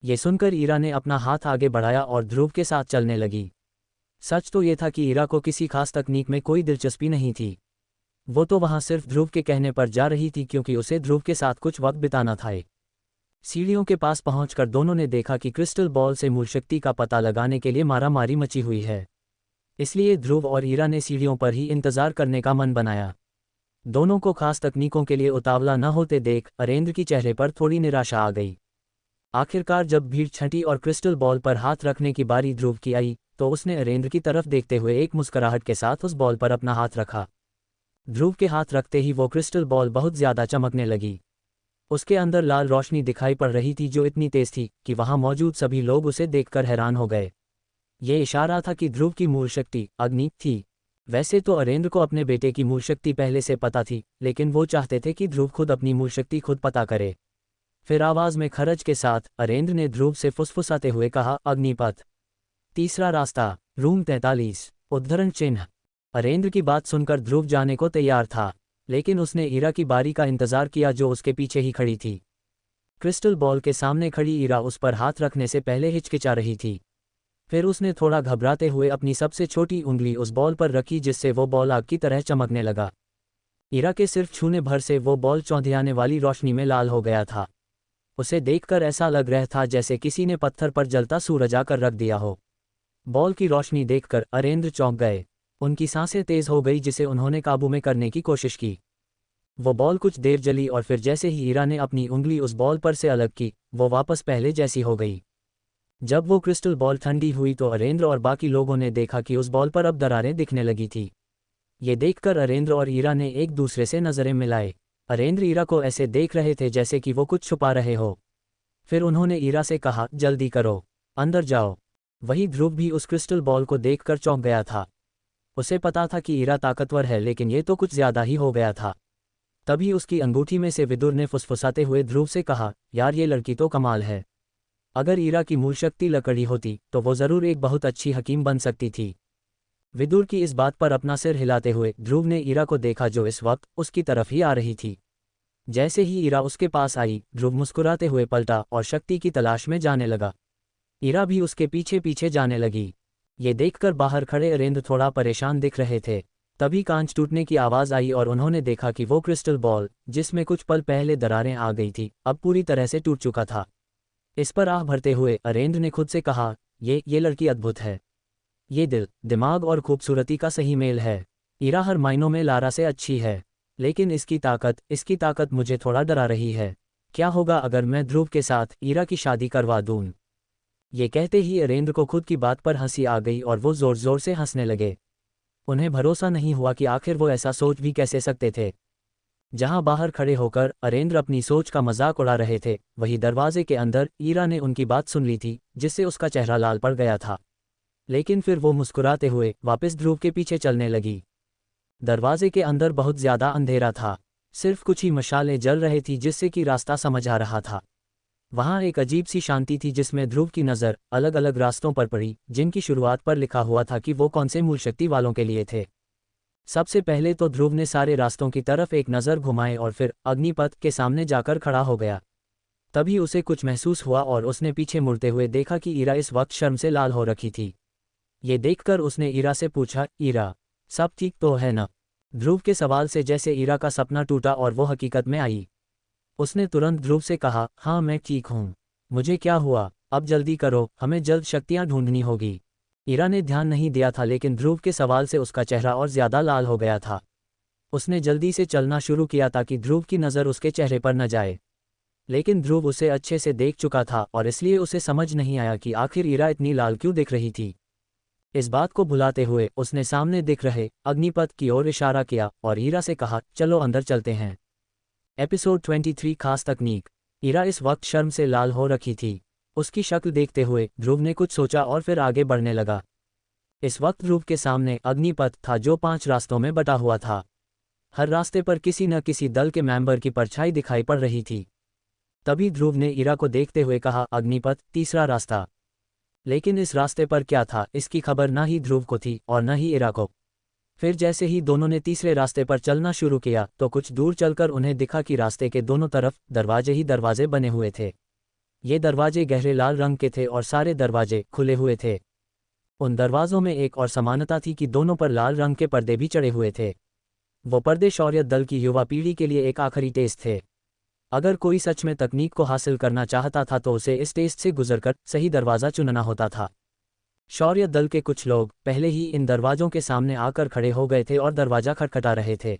ये सुनकर ईरा ने अपना हाथ आगे बढ़ाया और ध्रुव के साथ चलने लगी। सच तो ये था कि ईरा को किसी खास तकनीक में कोई दिलचस्पी नहीं थी। वो तो वहां सिर्फ ध्रुव के कहने पर जा रही थी क्योंकि उसे ध्रुव के साथ कुछ वक्त बिताना था। सीढ़ियों के पास पहुंचकर दोनों ने देखा कि क्रिस्टल बॉल से मूल शक्ति का पता लगाने के लिए मारामारी मची हुई है। इसलिए ध्रुव और ईरा ने सीढ़ियों पर ही इंतजार करने का मन बनाया। दोनों को खास तकनीकों के लिए उतावला न होते देख अरेंद्र की चेहरे पर थोड़ी निराशा आ गई। आखिरकार जब भीड़ छंटी और क्रिस्टल बॉल पर हाथ रखने की बारी ध्रुव की आई तो उसने अरेंद्र की तरफ देखते हुए एक मुस्कुराहट के साथ उस बॉल पर अपना हाथ रखा। ध्रुव के हाथ रखते ही वो क्रिस्टल बॉल बहुत ज्यादा चमकने लगी। उसके अंदर लाल रोशनी दिखाई पड़ रही थी जो इतनी तेज थी कि वहां मौजूद सभी लोग उसे देखकर हैरान हो गए। ये इशारा था कि ध्रुव की मूल शक्ति अग्नि थी। वैसे तो अरेंद्र को अपने बेटे की मूल शक्ति पहले से पता थी, लेकिन वो चाहते थे कि ध्रुव खुद अपनी मूल शक्ति खुद पता करे। फिर आवाज में खरज के साथ अरेंद्र ने ध्रुव से फुसफुसाते हुए कहा, अग्निपथ, तीसरा रास्ता, रूम 43। उद्धरण चिन्ह। अरेंद्र की बात सुनकर ध्रुव जाने को तैयार था, लेकिन उसने ईरा की बारी का इंतजार किया जो उसके पीछे ही खड़ी थी। क्रिस्टल बॉल के सामने खड़ी ईरा उस पर हाथ रखने से पहले हिचकिचा रही थी। फिर उसने थोड़ा घबराते हुए अपनी सबसे छोटी उंगली उस बॉल पर रखी जिससे वो बॉल आग की तरह चमकने लगा। ईरा के सिर्फ छूने भर से वो बॉल चौंधियाने वाली रोशनी में लाल हो गया था। उसे देखकर ऐसा लग रहा था जैसे किसी ने पत्थर पर जलता सूरज आकर रख दिया हो। बॉल की रोशनी देखकर अरेंद्र चौंक गए। उनकी सांसें तेज हो गई जिसे उन्होंने काबू में करने की कोशिश की। वो बॉल कुछ देर जली और फिर जैसे ही ईरा ने अपनी उंगली उस बॉल पर से अलग की, वो वापस पहले जैसी हो गई। जब वो क्रिस्टल बॉल ठंडी हुई तो अरेंद्र और बाकी लोगों ने देखा कि उस बॉल पर अब दरारें दिखने लगी थी। ये देखकर अरेंद्र और ईरा ने एक दूसरे से नजरें मिलाए। अरेंद्र ईरा को ऐसे देख रहे थे जैसे कि वो कुछ छुपा रहे हो। फिर उन्होंने ईरा से कहा, जल्दी करो, अंदर जाओ। वही ध्रुव भी उस क्रिस्टल बॉल को देखकर चौंक गया था। उसे पता था कि ईरा ताकतवर है, लेकिन ये तो कुछ ज्यादा ही हो गया था। तभी उसकी अंगूठी में से विदुर ने फुसफुसाते हुए ध्रुव से कहा, यार ये लड़की तो कमाल है। अगर ईरा की मूल शक्ति लकड़ी होती तो वो जरूर एक बहुत अच्छी हकीम बन सकती थी। विदुर की इस बात पर अपना सिर हिलाते हुए ध्रुव ने ईरा को देखा जो इस वक्त उसकी तरफ ही आ रही थी। जैसे ही ईरा उसके पास आई, ध्रुव मुस्कुराते हुए पलटा और शक्ति की तलाश में जाने लगा। ईरा भी उसके पीछे पीछे जाने लगी। ये देखकर बाहर खड़े अरेंद्र थोड़ा परेशान दिख रहे थे। तभी कांच टूटने की आवाज आई और उन्होंने देखा कि वो क्रिस्टल बॉल, जिसमें कुछ पल पहले दरारें आ गई थी, अब पूरी तरह से टूट चुका था। इस पर आह भरते हुए अरेंद्र ने खुद से कहा, ये लड़की अद्भुत है। ये दिल, दिमाग और खूबसूरती का सही मेल है। ईरा हर मायनों में लारा से अच्छी है, लेकिन इसकी ताकत मुझे थोड़ा डरा रही है। क्या होगा अगर मैं ध्रुव के साथ ईरा की शादी करवा दूं? ये कहते ही अरेंद्र को खुद की बात पर हंसी आ गई और वो जोर जोर से हंसने लगे। उन्हें भरोसा नहीं हुआ कि आखिर वो ऐसा सोच भी कैसे सकते थे। जहां बाहर खड़े होकर अरेंद्र अपनी सोच का मजाक उड़ा रहे थे, वही दरवाजे के अंदर ईरा ने उनकी बात सुन ली थी, जिससे उसका चेहरा लाल पड़ गया था। लेकिन फिर वो मुस्कुराते हुए वापस ध्रुव के पीछे चलने लगी। दरवाजे के अंदर बहुत ज्यादा अंधेरा था, सिर्फ कुछ ही मशालें जल रही थी जिससे कि रास्ता समझ आ रहा था। वहां एक अजीब सी शांति थी जिसमें ध्रुव की नज़र अलग अलग रास्तों पर पड़ी, जिनकी शुरुआत पर लिखा हुआ था कि वो कौन से मूल शक्ति वालों के लिए थे। सबसे पहले तो ध्रुव ने सारे रास्तों की तरफ एक नज़र घुमाए और फिर अग्निपथ के सामने जाकर खड़ा हो गया। तभी उसे कुछ महसूस हुआ और उसने पीछे मुड़ते हुए देखा कि ईरा इस वक्त शर्म से लाल हो रखी थी। ये देखकर उसने ईरा से पूछा, ईरा, सब ठीक तो है ना? ध्रुव के सवाल से जैसे ईरा का सपना टूटा और वो हकीकत में आई। उसने तुरंत ध्रुव से कहा, हाँ मैं ठीक हूँ। मुझे क्या हुआ? अब जल्दी करो, हमें जल्द शक्तियाँ ढूंढनी होगी। ईरा ने ध्यान नहीं दिया था, लेकिन ध्रुव के सवाल से उसका चेहरा और ज्यादा लाल हो गया था। उसने जल्दी से चलना शुरू किया ताकि ध्रुव की नज़र उसके चेहरे पर न जाए, लेकिन ध्रुव उसे अच्छे से देख चुका था और इसलिए उसे समझ नहीं आया कि आखिर ईरा इतनी लाल क्यों दिख रही थी। इस बात को भुलाते हुए उसने सामने दिख रहे अग्निपथ की ओर इशारा किया और ईरा से कहा, चलो अंदर चलते हैं। एपिसोड 23 खास तकनीक। ईरा इस वक्त शर्म से लाल हो रखी थी। उसकी शक्ल देखते हुए ध्रुव ने कुछ सोचा और फिर आगे बढ़ने लगा। इस वक्त ध्रुव के सामने अग्निपथ था जो 5 रास्तों में बटा हुआ था। हर रास्ते पर किसी न किसी दल के मेंबर की परछाई दिखाई पड़ रही थी। तभी ध्रुव ने ईरा को देखते हुए कहा, अग्निपथ, तीसरा रास्ता। लेकिन इस रास्ते पर क्या था इसकी खबर न ही ध्रुव को थी और न ही ईरा को। फिर जैसे ही दोनों ने तीसरे रास्ते पर चलना शुरू किया तो कुछ दूर चलकर उन्हें दिखा कि रास्ते के दोनों तरफ दरवाजे ही दरवाजे बने हुए थे। ये दरवाजे गहरे लाल रंग के थे और सारे दरवाजे खुले हुए थे। उन दरवाजों में एक और समानता थी कि दोनों पर लाल रंग के पर्दे भी चढ़े हुए थे। वो पर्दे शौर्य दल की युवा पीढ़ी के लिए एक आखिरी टेस्ट थे। अगर कोई सच में तकनीक को हासिल करना चाहता था तो उसे इस टेस्ट से गुजरकर सही दरवाज़ा चुनना होता था। शौर्य दल के कुछ लोग पहले ही इन दरवाज़ों के सामने आकर खड़े हो गए थे और दरवाज़ा खटखटा रहे थे,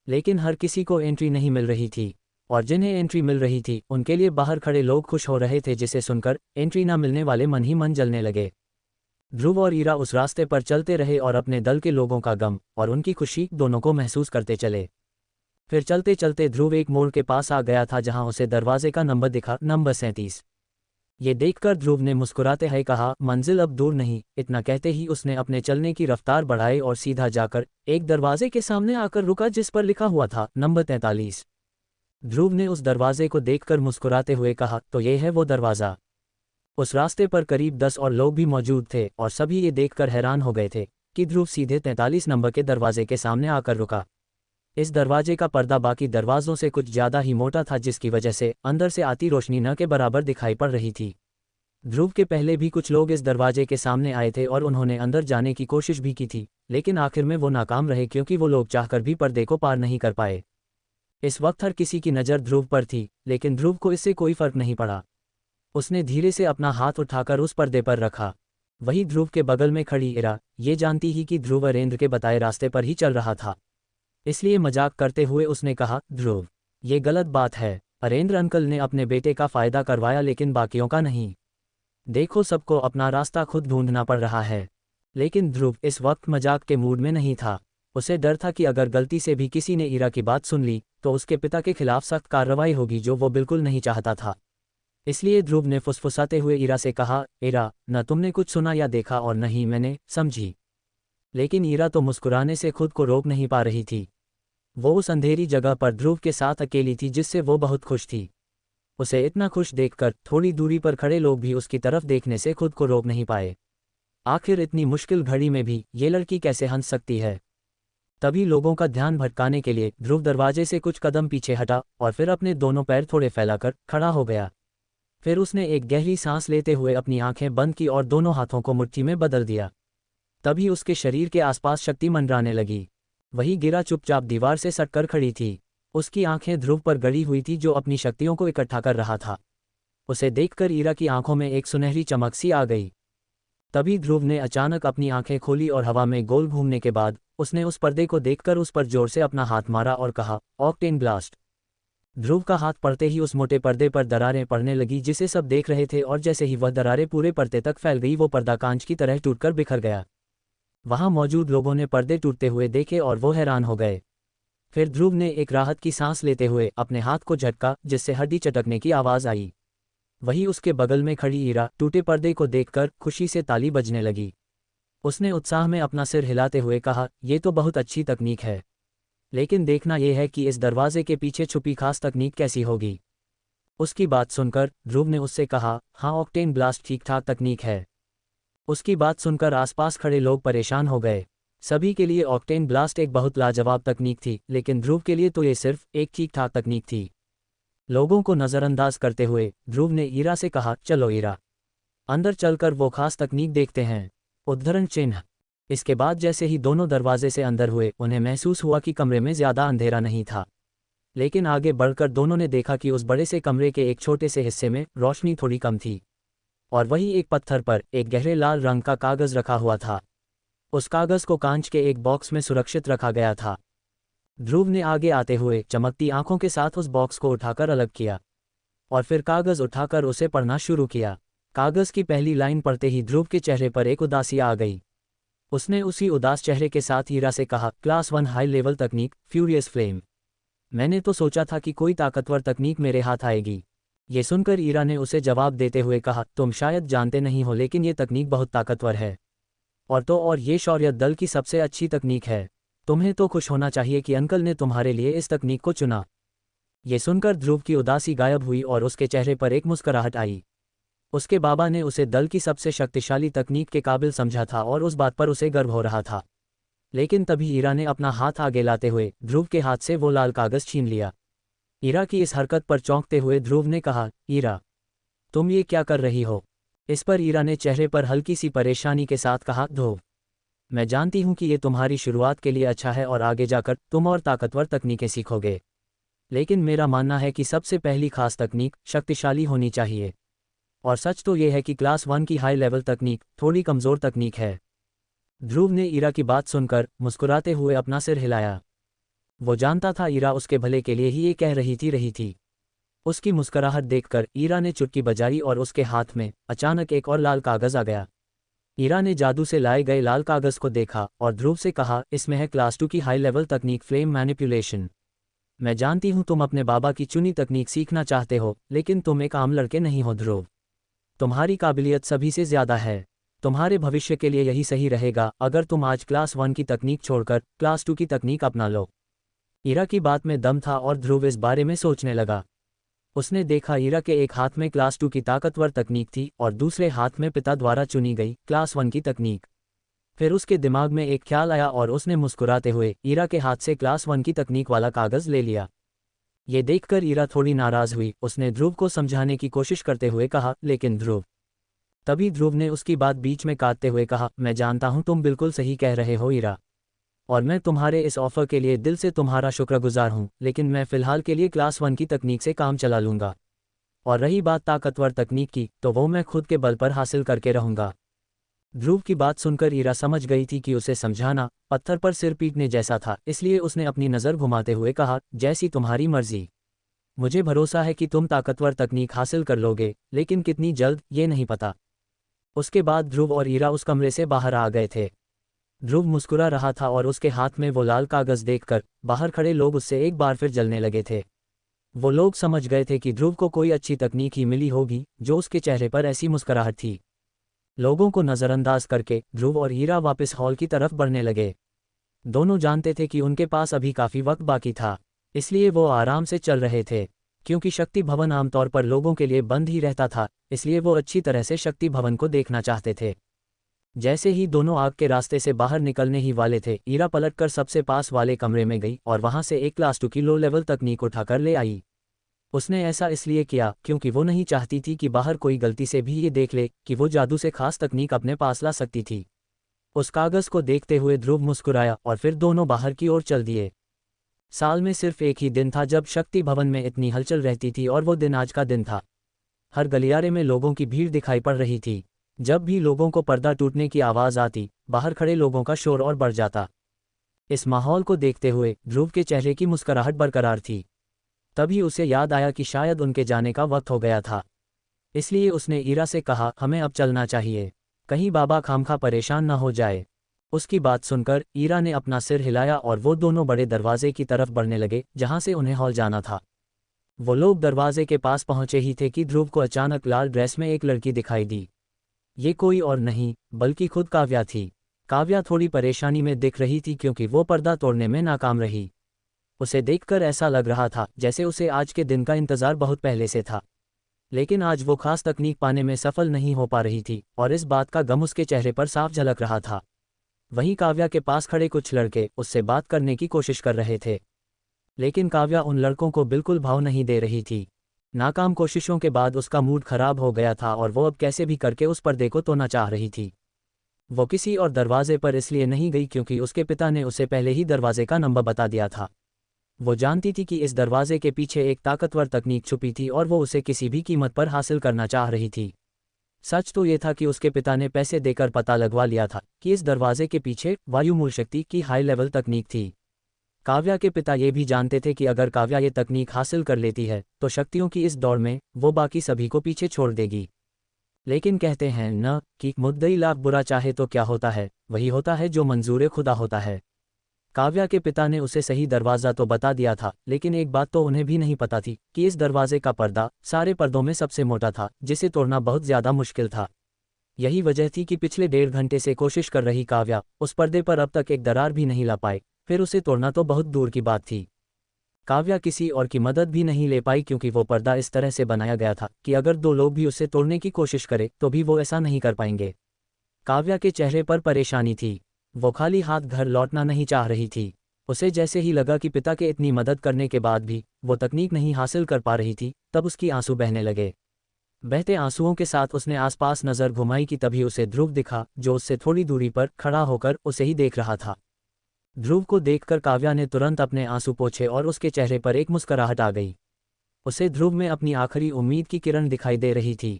लेकिन हर किसी को एंट्री नहीं मिल रही थी, और जिन्हें एंट्री मिल रही थी उनके लिए बाहर खड़े लोग खुश हो रहे थे, जिसे सुनकर एंट्री न मिलने वाले मन ही मन जलने लगे। ध्रुव और ईरा उस रास्ते पर चलते रहे और अपने दल के लोगों का गम और उनकी खुशी दोनों को महसूस करते चले। फिर चलते चलते ध्रुव एक मोड़ के पास आ गया था जहां उसे दरवाजे का नंबर दिखा, नंबर 37। ये देखकर ध्रुव ने मुस्कुराते हुए कहा, मंजिल अब दूर नहीं। इतना कहते ही उसने अपने चलने की रफ्तार बढ़ाई और सीधा जाकर एक दरवाजे के सामने आकर रुका जिस पर लिखा हुआ था नंबर 43। ध्रुव ने उस दरवाजे को देखकर मुस्कुराते हुए कहा, तो ये है वो दरवाज़ा। उस रास्ते पर करीब 10 और लोग भी मौजूद थे और सभी ये देखकर हैरान हो गए थे कि ध्रुव सीधे 43 नंबर के दरवाजे के सामने आकर रुका। इस दरवाजे का पर्दा बाकी दरवाजों से कुछ ज़्यादा ही मोटा था, जिसकी वजह से अंदर से आती रोशनी न के बराबर दिखाई पड़ रही थी। ध्रुव के पहले भी कुछ लोग इस दरवाजे के सामने आए थे और उन्होंने अंदर जाने की कोशिश भी की थी, लेकिन आखिर में वो नाकाम रहे क्योंकि वो लोग चाहकर भी पर्दे को पार नहीं कर पाए। इस वक्त हर किसी की नज़र ध्रुव पर थी, लेकिन ध्रुव को इससे कोई फर्क नहीं पड़ा। उसने धीरे से अपना हाथ उठाकर उस पर्दे पर रखा। वही ध्रुव के बगल में खड़ी ईरा ये जानती ही कि ध्रुव अरेंद्र के बताए रास्ते पर ही चल रहा था, इसलिए मजाक करते हुए उसने कहा, ध्रुव, ये गलत बात है। अरेंद्र अंकल ने अपने बेटे का फ़ायदा करवाया लेकिन बाकियों का नहीं। देखो, सबको अपना रास्ता खुद ढूंढना पड़ रहा है। लेकिन ध्रुव इस वक्त मजाक के मूड में नहीं था। उसे डर था कि अगर गलती से भी किसी ने ईरा की बात सुन ली तो उसके पिता के खिलाफ सख्त कार्रवाई होगी, जो वो बिल्कुल नहीं चाहता था। इसलिए ध्रुव ने फुसफुसाते हुए ईरा से कहा, ईरा, न तुमने कुछ सुना या देखा और न ही मैंने, समझी। लेकिन ईरा तो मुस्कुराने से खुद को रोक नहीं पा रही थी। वो उस अंधेरी जगह पर ध्रुव के साथ अकेली थी जिससे वो बहुत खुश थी। उसे इतना खुश देखकर थोड़ी दूरी पर खड़े लोग भी उसकी तरफ देखने से खुद को रोक नहीं पाए। आखिर इतनी मुश्किल घड़ी में भी ये लड़की कैसे हंस सकती है। तभी लोगों का ध्यान भटकाने के लिए ध्रुव दरवाजे से कुछ कदम पीछे हटा और फिर अपने दोनों पैर थोड़े फैलाकर खड़ा हो गया। फिर उसने एक गहरी सांस लेते हुए अपनी आंखें बंद की और दोनों हाथों को मुट्ठी में बदल दिया। तभी उसके शरीर के आसपास शक्ति मंडराने लगी। वही गिरा चुपचाप दीवार से सटकर खड़ी थी। उसकी आंखें ध्रुव पर गड़ी हुई थी जो अपनी शक्तियों को इकट्ठा कर रहा था। उसे देखकर ईरा की आंखों में एक सुनहरी चमक सी आ गई। तभी ध्रुव ने अचानक अपनी आंखें खोली और हवा में गोल घूमने के बाद उसने उस पर्दे को देखकर उस पर जोर से अपना हाथ मारा और कहा, ऑक्टेन ब्लास्ट। ध्रुव का हाथ पड़ते ही उस मोटे पर्दे पर दरारें पड़ने लगी जिसे सब देख रहे थे, और जैसे ही वह दरारें पूरे पर्दे तक फैल गई वो पर्दा कांच की तरह टूटकर बिखर गया। वहां मौजूद लोगों ने पर्दे टूटते हुए देखे और वो हैरान हो गए। फिर ध्रुव ने एक राहत की सांस लेते हुए अपने हाथ को झटका जिससे हड्डी चटकने की आवाज़ आई। वही उसके बगल में खड़ी ईरा टूटे पर्दे को देखकर खुशी से ताली बजने लगी। उसने उत्साह में अपना सिर हिलाते हुए कहा, ये तो बहुत अच्छी तकनीक है, लेकिन देखना यह है कि इस दरवाजे के पीछे छुपी खास तकनीक कैसी होगी। उसकी बात सुनकर ध्रुव ने उससे कहा, हाँ, ऑक्टेन ब्लास्ट ठीक ठाक तकनीक है। उसकी बात सुनकर आसपास खड़े लोग परेशान हो गए। सभी के लिए ऑक्टेन ब्लास्ट एक बहुत लाजवाब तकनीक थी, लेकिन ध्रुव के लिए तो ये सिर्फ एक ठीक ठाक तकनीक थी। लोगों को नज़रअंदाज करते हुए ध्रुव ने ईरा से कहा, चलो ईरा, अंदर चलकर वो खास तकनीक देखते हैं। उद्धरण चिन्ह। इसके बाद जैसे ही दोनों दरवाजे से अंदर हुए उन्हें महसूस हुआ कि कमरे में ज़्यादा अंधेरा नहीं था, लेकिन आगे बढ़कर दोनों ने देखा कि उस बड़े से कमरे के एक छोटे से हिस्से में रोशनी थोड़ी कम थी। और वही एक पत्थर पर एक गहरे लाल रंग का कागज रखा हुआ था। उस कागज को कांच के एक बॉक्स में सुरक्षित रखा गया था। ध्रुव ने आगे आते हुए चमकती आंखों के साथ उस बॉक्स को उठाकर अलग किया और फिर कागज उठाकर उसे पढ़ना शुरू किया। कागज की पहली लाइन पढ़ते ही ध्रुव के चेहरे पर एक उदासी आ गई। उसने उसी उदास चेहरे के साथ ईरा से कहा, क्लास 1 हाई लेवल तकनीक, फ्यूरियस फ्लेम। मैंने तो सोचा था कि कोई ताकतवर तकनीक मेरे हाथ आएगी। ये सुनकर ईरा ने उसे जवाब देते हुए कहा, तुम शायद जानते नहीं हो लेकिन ये तकनीक बहुत ताकतवर है। और ये शौर्य दल की सबसे अच्छी तकनीक है। तुम्हें तो खुश होना चाहिए कि अंकल ने तुम्हारे लिए इस तकनीक को चुना। ये सुनकर ध्रुव की उदासी गायब हुई और उसके चेहरे पर एक मुस्कुराहट आई। उसके बाबा ने उसे दल की सबसे शक्तिशाली तकनीक के काबिल समझा था और उस बात पर उसे गर्व हो रहा था। लेकिन तभी ईरा ने अपना हाथ आगे लाते हुए ध्रुव के हाथ से वो लाल कागज छीन लिया। ईरा की इस हरकत पर चौंकते हुए ध्रुव ने कहा, ईरा, तुम ये क्या कर रही हो? इस पर ईरा ने चेहरे पर हल्की सी परेशानी के साथ कहा, ध्रुव, मैं जानती हूं कि ये तुम्हारी शुरुआत के लिए अच्छा है और आगे जाकर तुम और ताकतवर तकनीकें सीखोगे। लेकिन मेरा मानना है कि सबसे पहली खास तकनीक शक्तिशाली होनी चाहिए। और सच तो ये है कि क्लास 1 की हाई लेवल तकनीक थोड़ी कमज़ोर तकनीक है। ध्रुव ने ईरा की बात सुनकर मुस्कुराते हुए अपना सिर हिलाया। वो जानता था ईरा उसके भले के लिए ही ये कह रही थी। उसकी मुस्कुराहट देखकर ईरा ने चुटकी बजाई और उसके हाथ में अचानक एक और लाल कागज आ गया। ईरा ने जादू से लाए गए लाल कागज को देखा और ध्रुव से कहा, इसमें है क्लास 2 की हाई लेवल तकनीक, फ्लेम मैनिपुलेशन। मैं जानती हूं तुम अपने बाबा की चुनी तकनीक सीखना चाहते हो, लेकिन तुम एक आम लड़के नहीं हो ध्रुव। तुम्हारी काबिलियत सभी से ज़्यादा है। तुम्हारे भविष्य के लिए यही सही रहेगा अगर तुम आज क्लास 1 की तकनीक छोड़कर क्लास 2 की तकनीक अपना लो। ईरा की बात में दम था और ध्रुव इस बारे में सोचने लगा। उसने देखा ईरा के एक हाथ में क्लास 2 की ताकतवर तकनीक थी और दूसरे हाथ में पिता द्वारा चुनी गई क्लास 1 की तकनीक। फिर उसके दिमाग में एक ख्याल आया और उसने मुस्कुराते हुए ईरा के हाथ से क्लास 1 की तकनीक वाला कागज ले लिया। ये देखकर ईरा थोड़ी नाराज हुई। उसने ध्रुव को समझाने की कोशिश करते हुए कहा, लेकिन ध्रुव। तभी ध्रुव ने उसकी बात बीच में काटते हुए कहा, मैं जानता हूं तुम बिल्कुल सही कह रहे हो ईरा, और मैं तुम्हारे इस ऑफर के लिए दिल से तुम्हारा शुक्रगुजार हूं, लेकिन मैं फिलहाल के लिए क्लास 1 की तकनीक से काम चला लूंगा। और रही बात ताकतवर तकनीक की, तो वो मैं खुद के बल पर हासिल करके रहूंगा। ध्रुव की बात सुनकर ईरा समझ गई थी कि उसे समझाना पत्थर पर सिर पीटने जैसा था, इसलिए उसने अपनी नज़र घुमाते हुए कहा, जैसी तुम्हारी मर्जी। मुझे भरोसा है कि तुम ताकतवर तकनीक हासिल कर लोगे, लेकिन कितनी जल्द ये नहीं पता। उसके बाद ध्रुव और ईरा उस कमरे से बाहर आ गए थे। ध्रुव मुस्कुरा रहा था और उसके हाथ में वो लाल कागज देखकर बाहर खड़े लोग उससे एक बार फिर जलने लगे थे। वो लोग समझ गए थे कि ध्रुव को कोई अच्छी तकनीक ही मिली होगी जो उसके चेहरे पर ऐसी मुस्कुराहट थी। लोगों को नज़रअंदाज करके ध्रुव और ईरा वापस हॉल की तरफ बढ़ने लगे। दोनों जानते थे कि उनके पास अभी काफ़ी वक्त बाकी था, इसलिए वो आराम से चल रहे थे। क्योंकि शक्ति भवन आमतौर पर लोगों के लिए बंद ही रहता था, इसलिए वो अच्छी तरह से शक्ति भवन को देखना चाहते थे। जैसे ही दोनों आग के रास्ते से बाहर निकलने ही वाले थे, ईरा पलटकर सबसे पास वाले कमरे में गई और वहां से एक क्लास 2 की लो लेवल तकनीक उठाकर ले आई। उसने ऐसा इसलिए किया क्योंकि वो नहीं चाहती थी कि बाहर कोई गलती से भी ये देख ले कि वो जादू से खास तकनीक अपने पास ला सकती थी। उस कागज को देखते हुए ध्रुव मुस्कुराया और फिर दोनों बाहर की ओर चल दिए। साल में सिर्फ एक ही दिन था जब शक्ति भवन में इतनी हलचल रहती थी, और वो दिन आज का दिन था। हर गलियारे में लोगों की भीड़ दिखाई पड़ रही थी। जब भी लोगों को पर्दा टूटने की आवाज़ आती, बाहर खड़े लोगों का शोर और बढ़ जाता। इस माहौल को देखते हुए ध्रुव के चेहरे की मुस्कुराहट बरकरार थी। तभी उसे याद आया कि शायद उनके जाने का वक्त हो गया था। इसलिए उसने ईरा से कहा, हमें अब चलना चाहिए, कहीं बाबा खामखा परेशान न हो जाए। उसकी बात सुनकर ईरा ने अपना सिर हिलाया और वो दोनों बड़े दरवाजे की तरफ बढ़ने लगे जहां से उन्हें हॉल जाना था। वो लोग दरवाजे के पास पहुंचे ही थे कि ध्रुव को अचानक लाल ड्रेस में एक लड़की दिखाई दी। ये कोई और नहीं बल्कि खुद काव्या थी। काव्या थोड़ी परेशानी में दिख रही थी क्योंकि वो पर्दा तोड़ने में नाकाम रही। उसे देखकर ऐसा लग रहा था जैसे उसे आज के दिन का इंतजार बहुत पहले से था, लेकिन आज वो खास तकनीक पाने में सफल नहीं हो पा रही थी और इस बात का गम उसके चेहरे पर साफ झलक रहा था। वहीं काव्या के पास खड़े कुछ लड़के उससे बात करने की कोशिश कर रहे थे, लेकिन काव्या उन लड़कों को बिल्कुल भाव नहीं दे रही थी। नाकाम कोशिशों के बाद उसका मूड खराब हो गया था और वो अब कैसे भी करके उस पर्दे को तोड़ना चाह रही थी। वो किसी और दरवाजे पर इसलिए नहीं गई क्योंकि उसके पिता ने उसे पहले ही दरवाजे का नंबर बता दिया था। वो जानती थी कि इस दरवाजे के पीछे एक ताकतवर तकनीक छुपी थी और वो उसे किसी भी कीमत पर हासिल करना चाह रही थी। सच तो ये था कि उसके पिता ने पैसे देकर पता लगवा लिया था कि इस दरवाजे के पीछे वायुमूल शक्ति की हाई लेवल तकनीक थी। काव्या के पिता ये भी जानते थे कि अगर काव्या ये तकनीक हासिल कर लेती है तो शक्तियों की इस दौड़ में वो बाकी सभी को पीछे छोड़ देगी। लेकिन कहते हैं न कि मुद्दई लाख बुरा चाहे तो क्या होता है, वही होता है जो मंजूर खुदा होता है। काव्या के पिता ने उसे सही दरवाज़ा तो बता दिया था, लेकिन एक बात तो उन्हें भी नहीं पता थी कि इस दरवाजे का पर्दा सारे पर्दों में सबसे मोटा था, जिसे तोड़ना बहुत ज़्यादा मुश्किल था। यही वजह थी कि पिछले 1.5 घंटे से कोशिश कर रही काव्या उस पर्दे पर अब तक एक दरार भी नहीं ला पाए, फिर उसे तोड़ना तो बहुत दूर की बात थी। काव्या किसी और की मदद भी नहीं ले पाई क्योंकि वो पर्दा इस तरह से बनाया गया था कि अगर 2 लोग भी उसे तोड़ने की कोशिश करें तो भी वो ऐसा नहीं कर पाएंगे। काव्या के चेहरे पर परेशानी थी। वो खाली हाथ घर लौटना नहीं चाह रही थी। उसे जैसे ही लगा कि पिता के इतनी मदद करने के बाद भी वो तकनीक नहीं हासिल कर पा रही थी, तब उसकी आंसू बहने लगे। बहते आंसुओं के साथ उसने आसपास नज़र घुमाई कि तभी उसे ध्रुव दिखा, जो उससे थोड़ी दूरी पर खड़ा होकर उसे ही देख रहा था। ध्रुव को देखकर काव्या ने तुरंत अपने आंसू पोंछे और उसके चेहरे पर एक मुस्कुराहट आ गई। उसे ध्रुव में अपनी आखिरी उम्मीद की किरण दिखाई दे रही थी।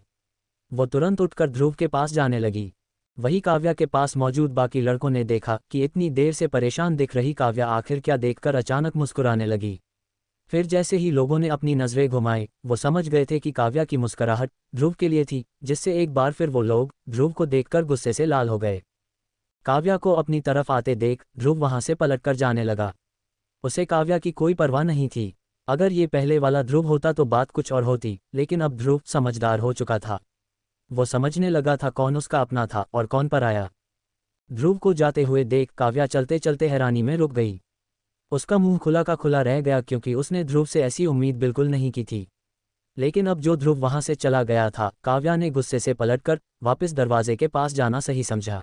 वो तुरंत उठकर ध्रुव के पास जाने लगी। वही काव्या के पास मौजूद बाकी लड़कों ने देखा कि इतनी देर से परेशान दिख रही काव्या आखिर क्या देखकर अचानक मुस्कुराने लगी। फिर जैसे ही लोगों ने अपनी नज़रें घुमाई, वो समझ गए थे कि काव्या की मुस्कुराहट ध्रुव के लिए थी, जिससे एक बार फिर वो लोग ध्रुव को देखकर गुस्से से लाल हो गए। काव्या को अपनी तरफ आते देख ध्रुव वहां से पलटकर जाने लगा। उसे काव्या की कोई परवाह नहीं थी। अगर ये पहले वाला ध्रुव होता तो बात कुछ और होती, लेकिन अब ध्रुव समझदार हो चुका था। वो समझने लगा था कौन उसका अपना था और कौन पराया। ध्रुव को जाते हुए देख काव्या चलते चलते हैरानी में रुक गई। उसका मुंह खुला का खुला रह गया क्योंकि उसने ध्रुव से ऐसी उम्मीद बिल्कुल नहीं की थी। लेकिन अब जो ध्रुव वहां से चला गया था, काव्या ने गुस्से से पलटकर वापस दरवाजे के पास जाना सही समझा।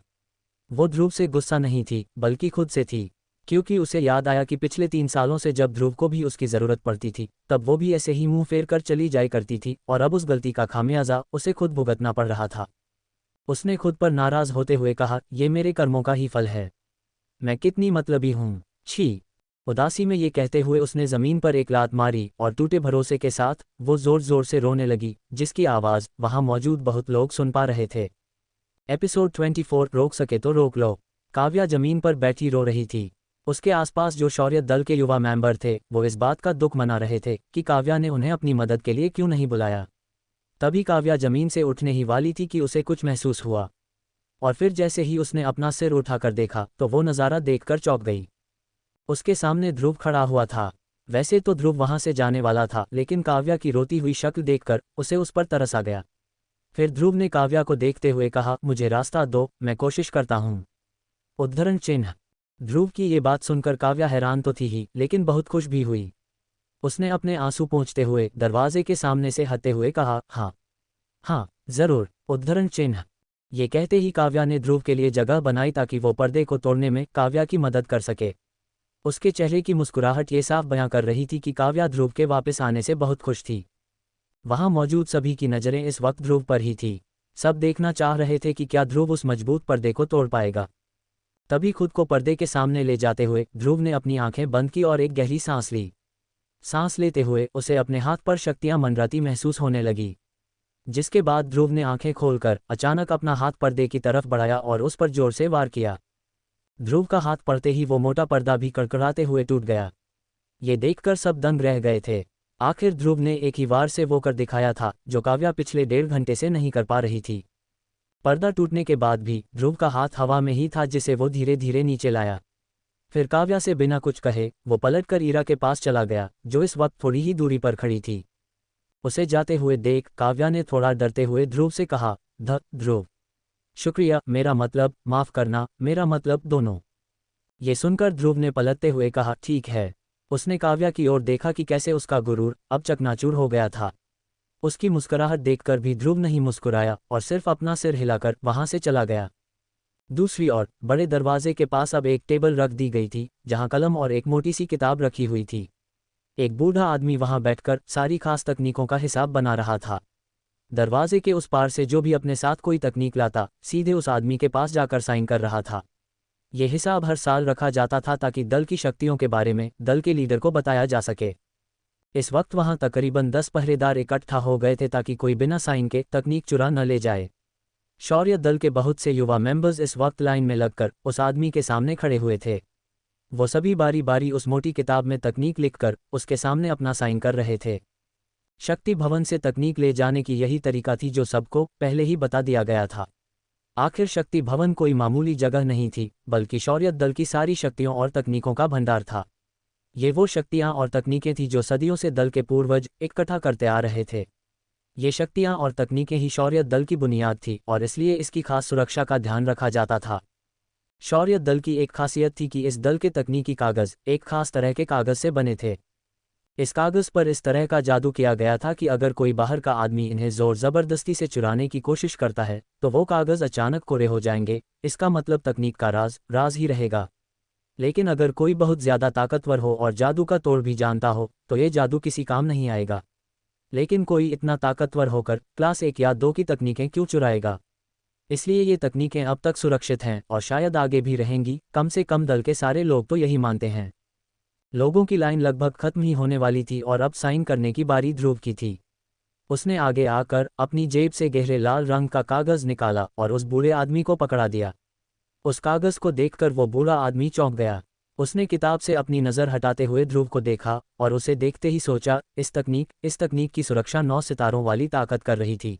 वो ध्रुव से गुस्सा नहीं थी, बल्कि खुद से थी, क्योंकि उसे याद आया कि पिछले 3 सालों से जब ध्रुव को भी उसकी ज़रूरत पड़ती थी, तब वो भी ऐसे ही मुंह फेर कर चली जाया करती थी और अब उस गलती का खामियाजा उसे खुद भुगतना पड़ रहा था। उसने खुद पर नाराज़ होते हुए कहा, ये मेरे कर्मों का ही फल है। मैं कितनी मतलबी हूँ, छी। उदासी में ये कहते हुए उसने ज़मीन पर एक लात मारी और टूटे भरोसे के साथ वो ज़ोर ज़ोर से रोने लगी, जिसकी आवाज़ वहाँ मौजूद बहुत लोग सुन पा रहे थे। एपिसोड 24 रोक सके तो रोक लो। काव्या जमीन पर बैठी रो रही थी। उसके आसपास जो शौर्य दल के युवा मेंबर थे वो इस बात का दुख मना रहे थे कि काव्या ने उन्हें अपनी मदद के लिए क्यों नहीं बुलाया। तभी काव्या जमीन से उठने ही वाली थी कि उसे कुछ महसूस हुआ, और फिर जैसे ही उसने अपना सिर उठाकर देखा तो वो नज़ारा देखकर चौंक गई। उसके सामने ध्रुव खड़ा हुआ था। वैसे तो ध्रुव वहां से जाने वाला था, लेकिन काव्या की रोती हुई शक्ल देखकर उसे उस पर तरस आ गया। फिर ध्रुव ने काव्या को देखते हुए कहा, मुझे रास्ता दो, मैं कोशिश करता हूँ। उद्धरण चिन्ह। ध्रुव की ये बात सुनकर काव्या हैरान तो थी ही, लेकिन बहुत खुश भी हुई। उसने अपने आंसू पोंछते हुए दरवाजे के सामने से हटते हुए कहा, हाँ हाँ जरूर, उद्धरण चिन्ह। ये कहते ही काव्या ने ध्रुव के लिए जगह बनाई ताकि वो पर्दे को तोड़ने में काव्या की मदद कर सके। उसके चेहरे की मुस्कुराहट ये साफ बयां कर रही थी कि काव्या ध्रुव के वापस आने से बहुत खुश थी। वहां मौजूद सभी की नज़रें इस वक्त ध्रुव पर ही थी। सब देखना चाह रहे थे कि क्या ध्रुव उस मजबूत पर्दे को तोड़ पाएगा। तभी खुद को पर्दे के सामने ले जाते हुए ध्रुव ने अपनी आंखें बंद की और एक गहरी सांस ली। सांस लेते हुए उसे अपने हाथ पर शक्तियां मंडराती महसूस होने लगी, जिसके बाद ध्रुव ने आंखें खोलकर अचानक अपना हाथ पर्दे की तरफ बढ़ाया और उस पर जोर से वार किया। ध्रुव का हाथ पड़ते ही वो मोटा पर्दा भी कड़कड़ाते हुए टूट गया। ये देखकर सब दंग रह गए थे। आखिर ध्रुव ने एक ही वार से वो कर दिखाया था जो काव्या पिछले 1.5 घंटे से नहीं कर पा रही थी। पर्दा टूटने के बाद भी ध्रुव का हाथ हवा में ही था, जिसे वो धीरे धीरे नीचे लाया। फिर काव्या से बिना कुछ कहे वो पलटकर ईरा के पास चला गया, जो इस वक्त थोड़ी ही दूरी पर खड़ी थी। उसे जाते हुए देख काव्या ने थोड़ा डरते हुए ध्रुव से कहा, ध्रुव, शुक्रिया, मेरा मतलब माफ़ करना, मेरा मतलब दोनों। ये सुनकर ध्रुव ने पलटते हुए कहा, ठीक है। उसने काव्या की ओर देखा कि कैसे उसका गुरूर अब चकनाचूर हो गया था। उसकी मुस्कुराहट देखकर भी ध्रुव नहीं मुस्कुराया और सिर्फ अपना सिर हिलाकर वहां से चला गया। दूसरी ओर बड़े दरवाजे के पास अब एक टेबल रख दी गई थी, जहां कलम और एक मोटी सी किताब रखी हुई थी। एक बूढ़ा आदमी वहां बैठकर सारी खास तकनीकों का हिसाब बना रहा था। दरवाजे के उस पार से जो भी अपने साथ कोई तकनीक लाता, सीधे उस आदमी के पास जाकर साइन कर रहा था। यह हिसाब हर साल रखा जाता था ताकि दल की शक्तियों के बारे में दल के लीडर को बताया जा सके। इस वक्त वहां तकरीबन 10 पहरेदार इकट्ठा हो गए थे ताकि कोई बिना साइन के तकनीक चुरा न ले जाए। शौर्य दल के बहुत से युवा मेंबर्स इस वक्त लाइन में लगकर उस आदमी के सामने खड़े हुए थे। वो सभी बारी बारी उस मोटी किताब में तकनीक लिखकर उसके सामने अपना साइन कर रहे थे। शक्ति भवन से तकनीक ले जाने की यही तरीका थी जो सबको पहले ही बता दिया गया था। आखिर शक्ति भवन कोई मामूली जगह नहीं थी, बल्कि शौर्य दल की सारी शक्तियों और तकनीकों का भंडार था। ये वो शक्तियां और तकनीकें थीं जो सदियों से दल के पूर्वज इकट्ठा करते आ रहे थे। ये शक्तियां और तकनीकें ही शौर्य दल की बुनियाद थी और इसलिए इसकी खास सुरक्षा का ध्यान रखा जाता था। शौर्य दल की एक खासियत थी कि इस दल के तकनीकी कागज एक खास तरह के कागज से बने थे। इस कागज पर इस तरह का जादू किया गया था कि अगर कोई बाहर का आदमी इन्हें जोर जबरदस्ती से चुराने की कोशिश करता है तो वो कागज अचानक कोरे हो जाएंगे। इसका मतलब तकनीक का राज ही रहेगा। लेकिन अगर कोई बहुत ज्यादा ताकतवर हो और जादू का तोड़ भी जानता हो तो ये जादू किसी काम नहीं आएगा। लेकिन कोई इतना ताकतवर होकर क्लास 1 या 2 की तकनीकें क्यों चुराएगा? इसलिए ये तकनीकें अब तक सुरक्षित हैं और शायद आगे भी रहेंगी। कम से कम दल के सारे लोग तो यही मानते हैं। लोगों की लाइन लगभग खत्म ही होने वाली थी और अब साइन करने की बारी ध्रुव की थी। उसने आगे आकर अपनी जेब से गहरे लाल रंग का कागज निकाला और उस बूढ़े आदमी को पकड़ा दिया। उस कागज को देखकर वो बूढ़ा आदमी चौंक गया। उसने किताब से अपनी नज़र हटाते हुए ध्रुव को देखा और उसे देखते ही सोचा, इस तकनीक की सुरक्षा 9 सितारों वाली ताकत कर रही थी।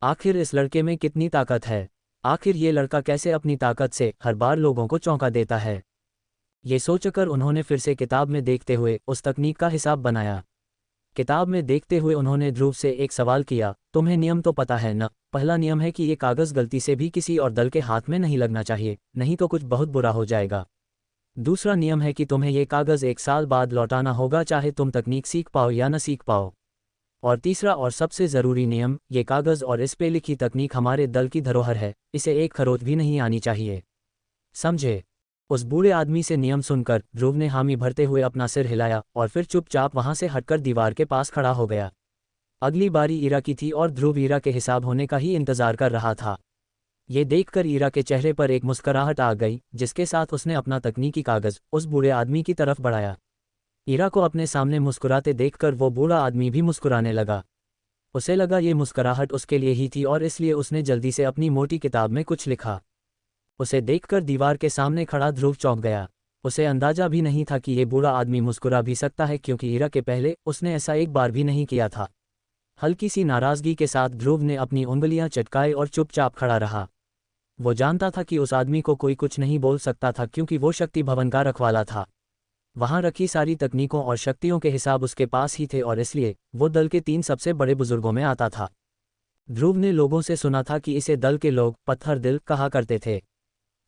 आखिर इस लड़के में कितनी ताकत है? आखिर ये लड़का कैसे अपनी ताकत से हर बार लोगों को चौंका देता है? ये सोचकर उन्होंने फिर से किताब में देखते हुए उस तकनीक का हिसाब बनाया। किताब में देखते हुए उन्होंने ध्रुव से एक सवाल किया, तुम्हें नियम तो पता है न? पहला नियम है कि ये कागज गलती से भी किसी और दल के हाथ में नहीं लगना चाहिए, नहीं तो कुछ बहुत बुरा हो जाएगा। दूसरा नियम है कि तुम्हें ये कागज 1 साल बाद लौटाना होगा, चाहे तुम तकनीक सीख पाओ या न सीख पाओ। और तीसरा और सबसे ज़रूरी नियम, ये कागज और इस पे लिखी तकनीक हमारे दल की धरोहर है, इसे एक खरोंच भी नहीं आनी चाहिए, समझे? उस बूढ़े आदमी से नियम सुनकर ध्रुव ने हामी भरते हुए अपना सिर हिलाया और फिर चुपचाप वहां से हटकर दीवार के पास खड़ा हो गया। अगली बारी ईरा की थी और ध्रुव ईरा के हिसाब होने का ही इंतजार कर रहा था। ये देखकर ईरा के चेहरे पर एक मुस्कुराहट आ गई, जिसके साथ उसने अपना तकनीकी कागज उस बूढ़े आदमी की तरफ बढ़ाया। ईरा को अपने सामने मुस्कुराते देखकर वो बूढ़ा आदमी भी मुस्कुराने लगा। उसे लगा ये मुस्कुराहट उसके लिए ही थी और इसलिए उसने जल्दी से अपनी मोटी किताब में कुछ लिखा। उसे देखकर दीवार के सामने खड़ा ध्रुव चौंक गया। उसे अंदाजा भी नहीं था कि ये बूढ़ा आदमी मुस्कुरा भी सकता है, क्योंकि ईरा के पहले उसने ऐसा एक बार भी नहीं किया था। हल्की सी नाराजगी के साथ ध्रुव ने अपनी उंगलियां चटकाए और चुपचाप खड़ा रहा। वो जानता था कि उस आदमी को कोई कुछ नहीं बोल सकता था, क्योंकि वो शक्ति भवन का रखवाला था। वहां रखी सारी तकनीकों और शक्तियों के हिसाब उसके पास ही थे और इसलिए वो दल के 3 सबसे बड़े बुजुर्गों में आता था। ध्रुव ने लोगों से सुना था कि इसे दल के लोग पत्थर दिल कहा करते थे,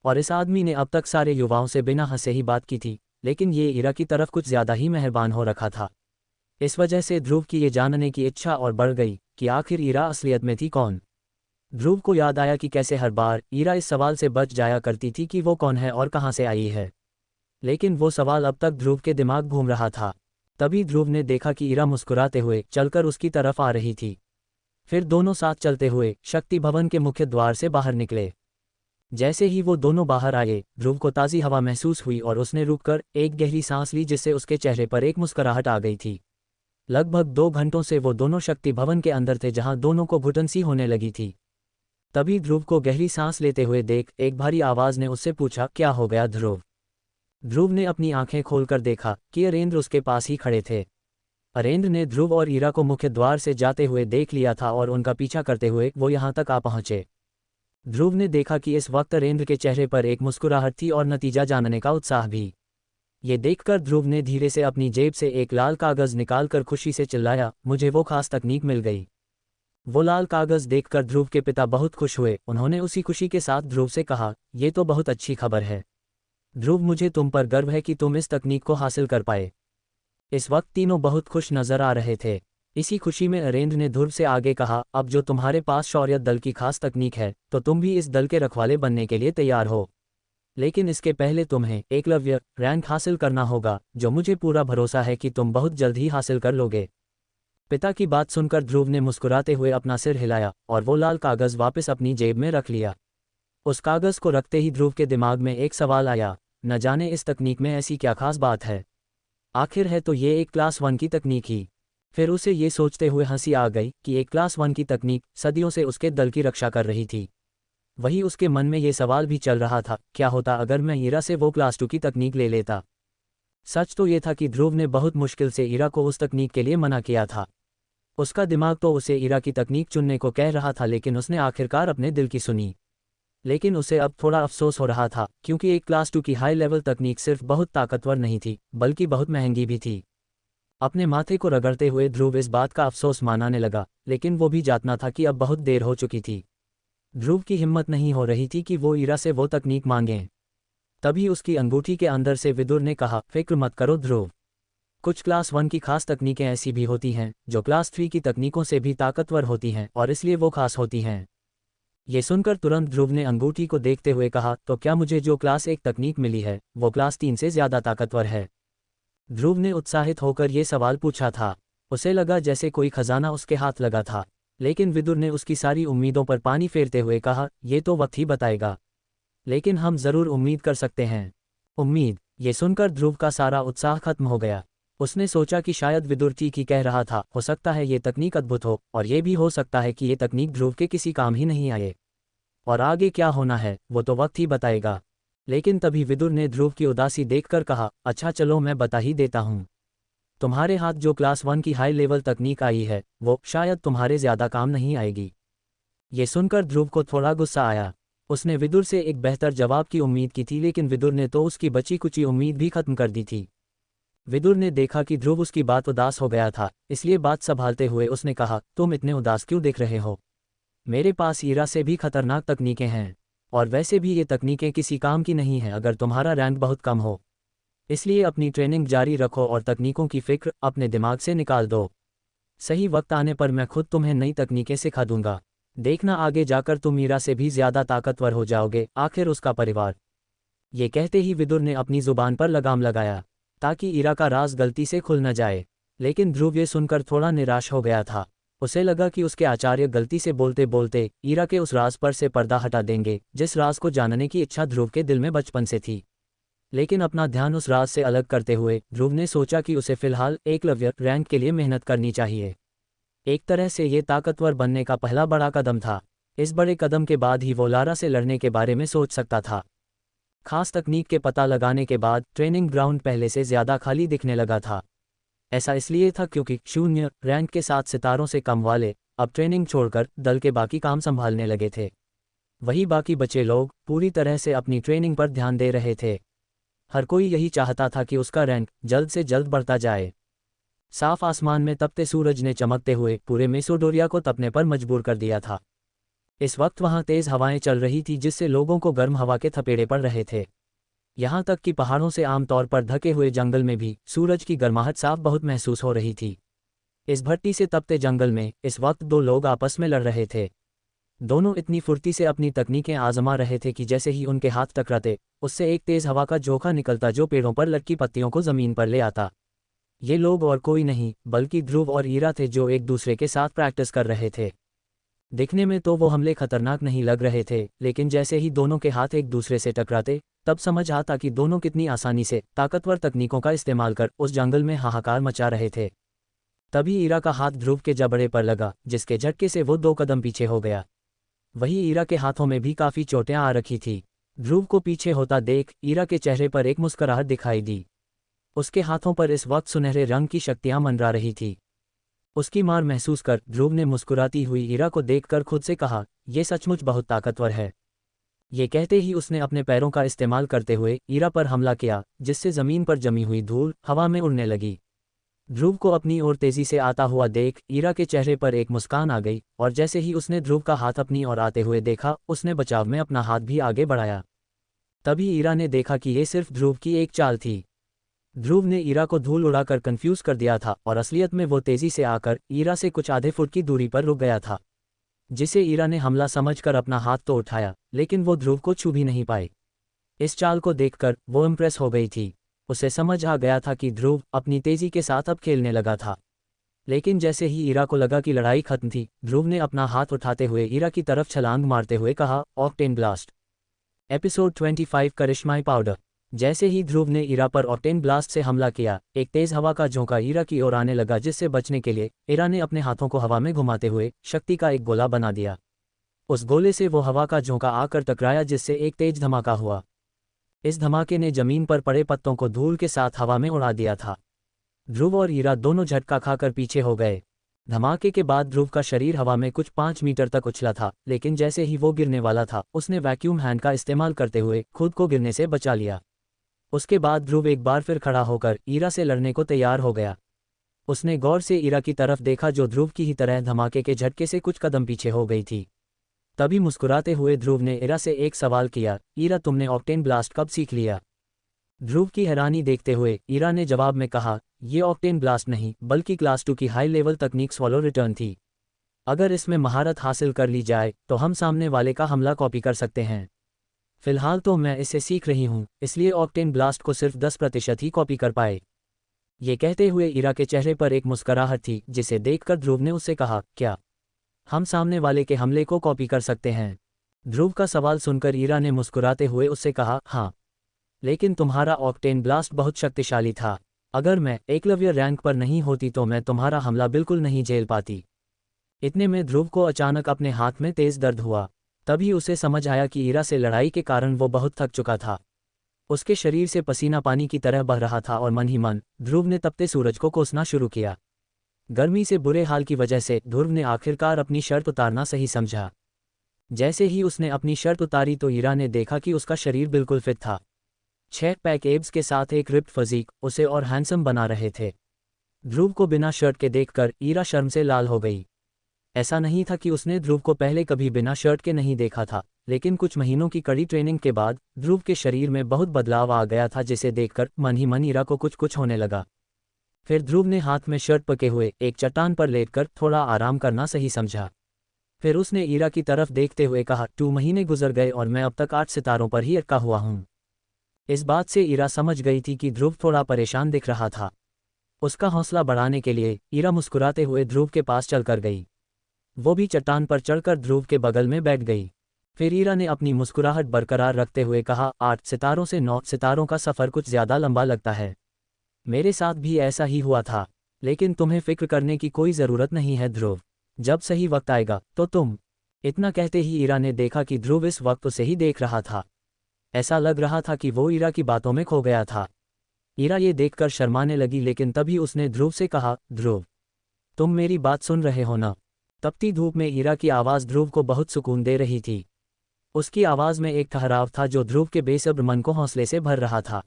और इस आदमी ने अब तक सारे युवाओं से बिना हंसे ही बात की थी, लेकिन ये ईरा की तरफ कुछ ज्यादा ही मेहरबान हो रखा था। इस वजह से ध्रुव की ये जानने की इच्छा और बढ़ गई कि आखिर ईरा असलियत में थी कौन। ध्रुव को याद आया कि कैसे हर बार ईरा इस सवाल से बच जाया करती थी कि वो कौन है और कहाँ से आई है, लेकिन वो सवाल अब तक ध्रुव के दिमाग घूम रहा था। तभी ध्रुव ने देखा कि ईरा मुस्कुराते हुए चलकर उसकी तरफ आ रही थी। फिर दोनों साथ चलते हुए शक्ति भवन के मुख्य द्वार से बाहर निकले। जैसे ही वो दोनों बाहर आए, ध्रुव को ताज़ी हवा महसूस हुई और उसने रुककर एक गहरी सांस ली, जिससे उसके चेहरे पर एक मुस्कुराहट आ गई थी। लगभग 2 घंटों से वो दोनों शक्ति भवन के अंदर थे, जहां दोनों को घुटन सी होने लगी थी। तभी ध्रुव को गहरी सांस लेते हुए देख एक भारी आवाज ने उससे पूछा, क्या हो गया ध्रुव? ध्रुव ने अपनी आंखें खोलकर देखा कि अरेंद्र उसके पास ही खड़े थे। अरेंद्र ने ध्रुव और ईरा को मुख्य द्वार से जाते हुए देख लिया था और उनका पीछा करते हुए वो यहाँ तक आ पहुंचे। ध्रुव ने देखा कि इस वक्त अरेंद्र के चेहरे पर एक मुस्कुराहट थी और नतीजा जानने का उत्साह भी। ये देखकर ध्रुव ने धीरे से अपनी जेब से एक लाल कागज निकालकर खुशी से चिल्लाया, मुझे वो खास तकनीक मिल गई। वो लाल कागज देखकर ध्रुव के पिता बहुत खुश हुए। उन्होंने उसी खुशी के साथ ध्रुव से कहा, ये तो बहुत अच्छी खबर है ध्रुव, मुझे तुम पर गर्व है कि तुम इस तकनीक को हासिल कर पाए। इस वक्त तीनों बहुत खुश नजर आ रहे थे। इसी खुशी में अरेंद्र ने ध्रुव से आगे कहा, अब जो तुम्हारे पास शौर्य दल की खास तकनीक है, तो तुम भी इस दल के रखवाले बनने के लिए तैयार हो। लेकिन इसके पहले तुम्हें एकलव्य रैंक हासिल करना होगा, जो मुझे पूरा भरोसा है कि तुम बहुत जल्द ही हासिल कर लोगे। पिता की बात सुनकर ध्रुव ने मुस्कुराते हुए अपना सिर हिलाया और वो लाल कागज वापस अपनी जेब में रख लिया। उस कागज को रखते ही ध्रुव के दिमाग में एक सवाल आया, न जाने इस तकनीक में ऐसी क्या खास बात है। आखिर है तो ये एक क्लास 1 की तकनीक ही। फिर उसे ये सोचते हुए हंसी आ गई कि एक क्लास 1 की तकनीक सदियों से उसके दल की रक्षा कर रही थी। वही उसके मन में ये सवाल भी चल रहा था, क्या होता अगर मैं ईरा से वो क्लास 2 की तकनीक ले लेता। सच तो ये था कि ध्रुव ने बहुत मुश्किल से ईरा को उस तकनीक के लिए मना किया था। उसका दिमाग तो उसे ईरा की तकनीक चुनने को कह रहा था, लेकिन उसने आखिरकार अपने दिल की सुनी। लेकिन उसे अब थोड़ा अफसोस हो रहा था, क्योंकि एक क्लास 2 की हाई लेवल तकनीक सिर्फ बहुत ताकतवर नहीं थी, बल्कि बहुत महंगी भी थी। अपने माथे को रगड़ते हुए ध्रुव इस बात का अफसोस मनाने लगा, लेकिन वो भी जानता था कि अब बहुत देर हो चुकी थी। ध्रुव की हिम्मत नहीं हो रही थी कि वो ईरा से वो तकनीक मांगे। तभी उसकी अंगूठी के अंदर से विदुर ने कहा, फिक्र मत करो ध्रुव, कुछ क्लास 1 की खास तकनीकें ऐसी भी होती हैं जो क्लास 3 की तकनीकों से भी ताकतवर होती हैं, और इसलिए वो खास होती हैं। ये सुनकर तुरंत ध्रुव ने अंगूठी को देखते हुए कहा, तो क्या मुझे जो क्लास 1 तकनीक मिली है वो क्लास 3 से ज़्यादा ताकतवर है? ध्रुव ने उत्साहित होकर ये सवाल पूछा था। उसे लगा जैसे कोई खजाना उसके हाथ लगा था। लेकिन विदुर ने उसकी सारी उम्मीदों पर पानी फेरते हुए कहा, ये तो वक्त ही बताएगा, लेकिन हम ज़रूर उम्मीद कर सकते हैं। उम्मीद? ये सुनकर ध्रुव का सारा उत्साह खत्म हो गया। उसने सोचा कि शायद विदुर ठीक ही कह रहा था, हो सकता है ये तकनीक अद्भुत हो, और ये भी हो सकता है कि ये तकनीक ध्रुव के किसी काम ही नहीं आए। और आगे क्या होना है वो तो वक्त ही बताएगा। लेकिन तभी विदुर ने ध्रुव की उदासी देखकर कहा, अच्छा चलो मैं बता ही देता हूँ। तुम्हारे हाथ जो क्लास 1 की हाई लेवल तकनीक आई है वो शायद तुम्हारे ज़्यादा काम नहीं आएगी। ये सुनकर ध्रुव को थोड़ा गुस्सा आया। उसने विदुर से एक बेहतर जवाब की उम्मीद की थी, लेकिन विदुर ने तो उसकी बची कुची उम्मीद भी खत्म कर दी थी। विदुर ने देखा कि ध्रुव उसकी बात उदास हो गया था, इसलिए बात संभालते हुए उसने कहा, तुम इतने उदास क्यों दिख रहे हो? मेरे पास ईरा से भी खतरनाक तकनीकें हैं, और वैसे भी ये तकनीकें किसी काम की नहीं हैं अगर तुम्हारा रैंक बहुत कम हो। इसलिए अपनी ट्रेनिंग जारी रखो और तकनीकों की फिक्र अपने दिमाग से निकाल दो। सही वक्त आने पर मैं खुद तुम्हें नई तकनीकें सिखा दूंगा। देखना आगे जाकर तुम ईरा से भी ज़्यादा ताकतवर हो जाओगे, आखिर उसका परिवार। ये कहते ही विदुर ने अपनी जुबान पर लगाम लगाया, ताकि ईरा का राज गलती से खुल न जाए। लेकिन ध्रुव ये सुनकर थोड़ा निराश हो गया था। उसे लगा कि उसके आचार्य गलती से बोलते बोलते ईरा के उस राज पर से पर्दा हटा देंगे जिस राज को जानने की इच्छा ध्रुव के दिल में बचपन से थी। लेकिन अपना ध्यान उस राज से अलग करते हुए ध्रुव ने सोचा कि उसे फिलहाल एकलव्य रैंक के लिए मेहनत करनी चाहिए। एक तरह से ये ताकतवर बनने का पहला बड़ा कदम था। इस बड़े कदम के बाद ही वो लारा से लड़ने के बारे में सोच सकता था। खास तकनीक के पता लगाने के बाद ट्रेनिंग ग्राउंड पहले से ज़्यादा खाली दिखने लगा था। ऐसा इसलिए था क्योंकि 0 रैंक के साथ सितारों से कम वाले अब ट्रेनिंग छोड़कर दल के बाकी काम संभालने लगे थे। वही बाकी बचे लोग पूरी तरह से अपनी ट्रेनिंग पर ध्यान दे रहे थे। हर कोई यही चाहता था कि उसका रैंक जल्द से जल्द बढ़ता जाए। साफ आसमान में तपते सूरज ने चमकते हुए पूरे मेसोडोरिया को तपने पर मजबूर कर दिया था। इस वक्त वहाँ तेज़ हवाएं चल रही थी, जिससे लोगों को गर्म हवा के थपेड़े पड़ रहे थे। यहाँ तक कि पहाड़ों से आमतौर पर ढके हुए जंगल में भी सूरज की गर्माहट साफ बहुत महसूस हो रही थी। इस भट्टी से तपते जंगल में इस वक्त दो लोग आपस में लड़ रहे थे। दोनों इतनी फुर्ती से अपनी तकनीकें आजमा रहे थे कि जैसे ही उनके हाथ टकराते उससे एक तेज हवा का झोंका निकलता जो पेड़ों पर लटकी पत्तियों को जमीन पर ले आता। ये लोग और कोई नहीं बल्कि ध्रुव और ईरा थे, जो एक दूसरे के साथ प्रैक्टिस कर रहे थे। दिखने में तो वो हमले खतरनाक नहीं लग रहे थे, लेकिन जैसे ही दोनों के हाथ एक दूसरे से टकराते तब समझ आता कि दोनों कितनी आसानी से ताकतवर तकनीकों का इस्तेमाल कर उस जंगल में हाहाकार मचा रहे थे। तभी ईरा का हाथ ध्रुव के जबड़े पर लगा, जिसके झटके से वो 2 कदम पीछे हो गया। वही ईरा के हाथों में भी काफ़ी चोटें आ रखी थी। ध्रुव को पीछे होता देख ईरा के चेहरे पर एक मुस्कुराहट दिखाई दी। उसके हाथों पर इस वक्त सुनहरे रंग की शक्तियां मंडरा रही थी। उसकी मार महसूस कर ध्रुव ने मुस्कुराती हुई ईरा को देखकर खुद से कहा, यह सचमुच बहुत ताकतवर है। ये कहते ही उसने अपने पैरों का इस्तेमाल करते हुए ईरा पर हमला किया, जिससे जमीन पर जमी हुई धूल हवा में उड़ने लगी। ध्रुव को अपनी ओर तेजी से आता हुआ देख ईरा के चेहरे पर एक मुस्कान आ गई, और जैसे ही उसने ध्रुव का हाथ अपनी ओर आते हुए देखा उसने बचाव में अपना हाथ भी आगे बढ़ाया। तभी ईरा ने देखा कि ये सिर्फ ध्रुव की एक चाल थी। ध्रुव ने ईरा को धूल उड़ाकर कंफ्यूज कर दिया था, और असलियत में वो तेजी से आकर ईरा से कुछ आधे फुट की दूरी पर रुक गया था, जिसे ईरा ने हमला समझकर अपना हाथ तो उठाया, लेकिन वो ध्रुव को छू भी नहीं पाई। इस चाल को देखकर वो इम्प्रेस हो गई थी। उसे समझ आ गया था कि ध्रुव अपनी तेजी के साथ अब खेलने लगा था। लेकिन जैसे ही ईरा को लगा कि लड़ाई खत्म थी, ध्रुव ने अपना हाथ उठाते हुए ईरा की तरफ छलांग मारते हुए कहा, ऑक्टेन ब्लास्ट। एपिसोड 25 करिश्माई पाउडर। जैसे ही ध्रुव ने ईरा पर ऑक्टेन ब्लास्ट से हमला किया, एक तेज हवा का झोंका ईरा की ओर आने लगा, जिससे बचने के लिए ईरा ने अपने हाथों को हवा में घुमाते हुए शक्ति का एक गोला बना दिया। उस गोले से वो हवा का झोंका आकर टकराया जिससे एक तेज धमाका हुआ। इस धमाके ने जमीन पर पड़े पत्तों को धूल के साथ हवा में उड़ा दिया था। ध्रुव और ईरा दोनों झटका खाकर पीछे हो गए। धमाके के बाद ध्रुव का शरीर हवा में कुछ 5 मीटर तक उछला था, लेकिन जैसे ही वो गिरने वाला था उसने वैक्यूम हैंड का इस्तेमाल करते हुए खुद को गिरने से बचा लिया। उसके बाद ध्रुव एक बार फिर खड़ा होकर ईरा से लड़ने को तैयार हो गया। उसने गौर से ईरा की तरफ देखा जो ध्रुव की ही तरह धमाके के झटके से कुछ कदम पीछे हो गई थी। तभी मुस्कुराते हुए ध्रुव ने ईरा से एक सवाल किया, ईरा तुमने ऑक्टेन ब्लास्ट कब सीख लिया? ध्रुव की हैरानी देखते हुए ईरा ने जवाब में कहा, ये ऑक्टेन ब्लास्ट नहीं बल्कि क्लास 2 की हाई लेवल तकनीक स्वॉलो रिटर्न थी। अगर इसमें महारत हासिल कर ली जाए तो हम सामने वाले का हमला कॉपी कर सकते हैं। फिलहाल तो मैं इसे सीख रही हूँ, इसलिए ऑक्टेन ब्लास्ट को सिर्फ 10% ही कॉपी कर पाए। ये कहते हुए ईरा के चेहरे पर एक मुस्कुराहट थी, जिसे देखकर ध्रुव ने उससे कहा, क्या हम सामने वाले के हमले को कॉपी कर सकते हैं? ध्रुव का सवाल सुनकर ईरा ने मुस्कुराते हुए उससे कहा, हाँ, लेकिन तुम्हारा ऑक्टेन ब्लास्ट बहुत शक्तिशाली था। अगर मैं एकलव्य रैंक पर नहीं होती तो मैं तुम्हारा हमला बिल्कुल नहीं झेल पाती। इतने में ध्रुव को अचानक अपने हाथ में तेज दर्द हुआ। तभी उसे समझ आया कि ईरा से लड़ाई के कारण वो बहुत थक चुका था। उसके शरीर से पसीना पानी की तरह बह रहा था और मन ही मन ध्रुव ने तपते सूरज को कोसना शुरू किया। गर्मी से बुरे हाल की वजह से ध्रुव ने आखिरकार अपनी शर्त उतारना सही समझा। जैसे ही उसने अपनी शर्त उतारी तो ईरा ने देखा कि उसका शरीर बिल्कुल फिट था। 6 पैक एब्स के साथ एक रिप्ड फिजिक उसे और हैंडसम बना रहे थे। ध्रुव को बिना शर्ट के देखकर ईरा शर्म से लाल हो गई। ऐसा नहीं था कि उसने ध्रुव को पहले कभी बिना शर्ट के नहीं देखा था, लेकिन कुछ महीनों की कड़ी ट्रेनिंग के बाद ध्रुव के शरीर में बहुत बदलाव आ गया था, जिसे देखकर मन ही मन ईरा को कुछ होने लगा। फिर ध्रुव ने हाथ में शर्ट पके हुए एक चट्टान पर लेटकर थोड़ा आराम करना सही समझा। फिर उसने ईरा की तरफ देखते हुए कहा, 2 महीने गुजर गए और मैं अब तक 8 सितारों पर ही अटका हुआ हूँ। इस बात से ईरा समझ गई थी कि ध्रुव थोड़ा परेशान दिख रहा था। उसका हौसला बढ़ाने के लिए ईरा मुस्कुराते हुए ध्रुव के पास चलकर गई। वो भी चट्टान पर चढ़कर ध्रुव के बगल में बैठ गई। फिर ईरा ने अपनी मुस्कुराहट बरकरार रखते हुए कहा, 8 सितारों से 9 सितारों का सफ़र कुछ ज़्यादा लंबा लगता है। मेरे साथ भी ऐसा ही हुआ था, लेकिन तुम्हें फिक्र करने की कोई ज़रूरत नहीं है ध्रुव। जब सही वक्त आएगा तो तुम। इतना कहते ही ईरा ने देखा कि ध्रुव इस वक्त उसे ही देख रहा था। ऐसा लग रहा था कि वो ईरा की बातों में खो गया था। ईरा ये देखकर शर्माने लगी, लेकिन तभी उसने ध्रुव से कहा, ध्रुव, तुम मेरी बात सुन रहे हो ना? तपती धूप में ईरा की आवाज़ ध्रुव को बहुत सुकून दे रही थी। उसकी आवाज़ में एक ठहराव था जो ध्रुव के बेसब्र मन को हौसले से भर रहा था।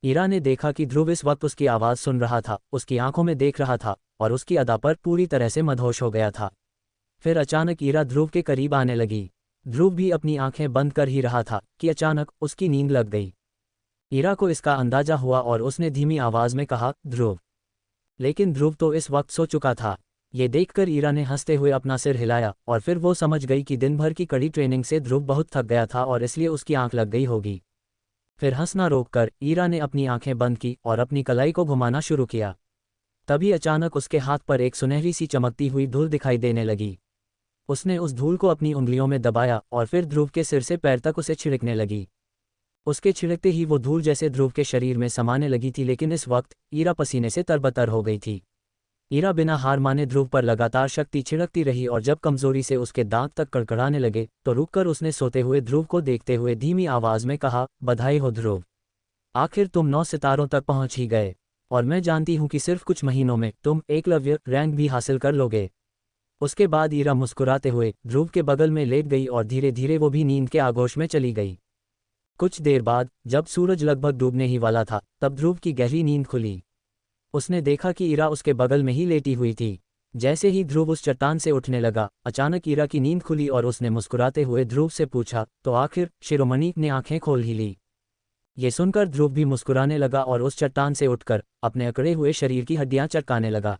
ईरा ने देखा कि ध्रुव इस वक्त उसकी आवाज़ सुन रहा था, उसकी आंखों में देख रहा था और उसकी अदा पर पूरी तरह से मदहोश हो गया था। फिर अचानक ईरा ध्रुव के करीब आने लगी। ध्रुव भी अपनी आंखें बंद कर ही रहा था कि अचानक उसकी नींद लग गई। ईरा को इसका अंदाजा हुआ और उसने धीमी आवाज़ में कहा, ध्रुव। लेकिन ध्रुव तो इस वक्त सो चुका था। ये देखकर ईरा ने हंसते हुए अपना सिर हिलाया और फिर वो समझ गई कि दिन भर की कड़ी ट्रेनिंग से ध्रुव बहुत थक गया था और इसलिए उसकी आंख लग गई होगी। फिर हंसना रोककर ईरा ने अपनी आंखें बंद की और अपनी कलाई को घुमाना शुरू किया। तभी अचानक उसके हाथ पर एक सुनहरी सी चमकती हुई धूल दिखाई देने लगी। उसने उस धूल को अपनी उंगलियों में दबाया और फिर ध्रुव के सिर से पैर तक उसे छिड़कने लगी। उसके छिड़कते ही वो धूल जैसे ध्रुव के शरीर में समाने लगी थी, लेकिन इस वक्त ईरा पसीने से तरबतर हो गई थी। ईरा बिना हार माने ध्रुव पर लगातार शक्ति छिड़कती रही और जब कमजोरी से उसके दांत तक कड़कड़ाने लगे तो रुककर उसने सोते हुए ध्रुव को देखते हुए धीमी आवाज में कहा, बधाई हो ध्रुव, आखिर तुम 9 सितारों तक पहुंच ही गए और मैं जानती हूं कि सिर्फ कुछ महीनों में तुम एकलव्य रैंक भी हासिल कर लोगे। उसके बाद ईरा मुस्कुराते हुए ध्रुव के बगल में लेट गई और धीरे धीरे वो भी नींद के आगोश में चली गई। कुछ देर बाद जब सूरज लगभग डूबने ही वाला था तब ध्रुव की गहरी नींद खुली। उसने देखा कि ईरा उसके बगल में ही लेटी हुई थी। जैसे ही ध्रुव उस चट्टान से उठने लगा, अचानक ईरा की नींद खुली और उसने मुस्कुराते हुए ध्रुव से पूछा, तो आखिर शिरोमणि ने आंखें खोल ही ली। ये सुनकर ध्रुव भी मुस्कुराने लगा और उस चट्टान से उठकर अपने अकड़े हुए शरीर की हड्डियां चटकाने लगा।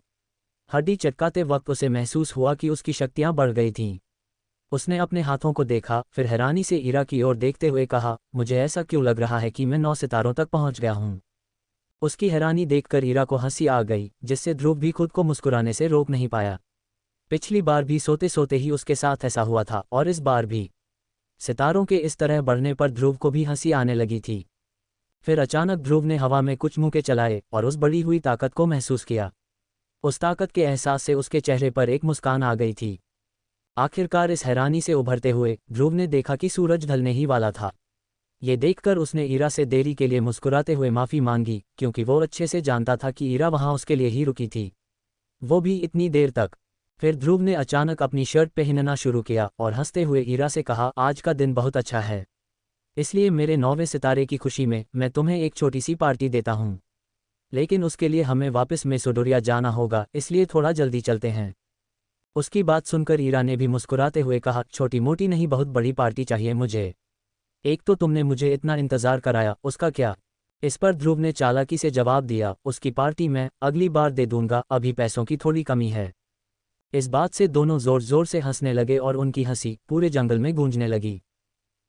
हड्डी चटकाते वक्त उसे महसूस हुआ कि उसकी शक्तियां बढ़ गई थीं। उसने अपने हाथों को देखा, फिर हैरानी से ईरा की ओर देखते हुए कहा, मुझे ऐसा क्यों लग रहा है कि मैं 9 सितारों तक पहुंच गया हूं। उसकी हैरानी देखकर ईरा को हंसी आ गई, जिससे ध्रुव भी खुद को मुस्कुराने से रोक नहीं पाया। पिछली बार भी सोते सोते ही उसके साथ ऐसा हुआ था और इस बार भी। सितारों के इस तरह बढ़ने पर ध्रुव को भी हंसी आने लगी थी। फिर अचानक ध्रुव ने हवा में कुछ मुक्के चलाए और उस बढ़ी हुई ताकत को महसूस किया। उस ताकत के एहसास से उसके चेहरे पर एक मुस्कान आ गई थी। आखिरकार इस हैरानी से उभरते हुए ध्रुव ने देखा कि सूरज ढलने ही वाला था। ये देखकर उसने ईरा से देरी के लिए मुस्कुराते हुए माफ़ी मांगी, क्योंकि वो अच्छे से जानता था कि ईरा वहाँ उसके लिए ही रुकी थी, वो भी इतनी देर तक। फिर ध्रुव ने अचानक अपनी शर्ट पहनना शुरू किया और हंसते हुए ईरा से कहा, आज का दिन बहुत अच्छा है, इसलिए मेरे 9वें सितारे की खुशी में मैं तुम्हें एक छोटी सी पार्टी देता हूँ। लेकिन उसके लिए हमें वापस मेसोडोरिया जाना होगा, इसलिए थोड़ा जल्दी चलते हैं। उसकी बात सुनकर ईरा ने भी मुस्कुराते हुए कहा, छोटी मोटी नहीं, बहुत बड़ी पार्टी चाहिए मुझे। एक तो तुमने मुझे इतना इंतज़ार कराया, उसका क्या? इस पर ध्रुव ने चालाकी से जवाब दिया, उसकी पार्टी मैं अगली बार दे दूंगा, अभी पैसों की थोड़ी कमी है। इस बात से दोनों जोर जोर से हंसने लगे और उनकी हंसी पूरे जंगल में गूंजने लगी।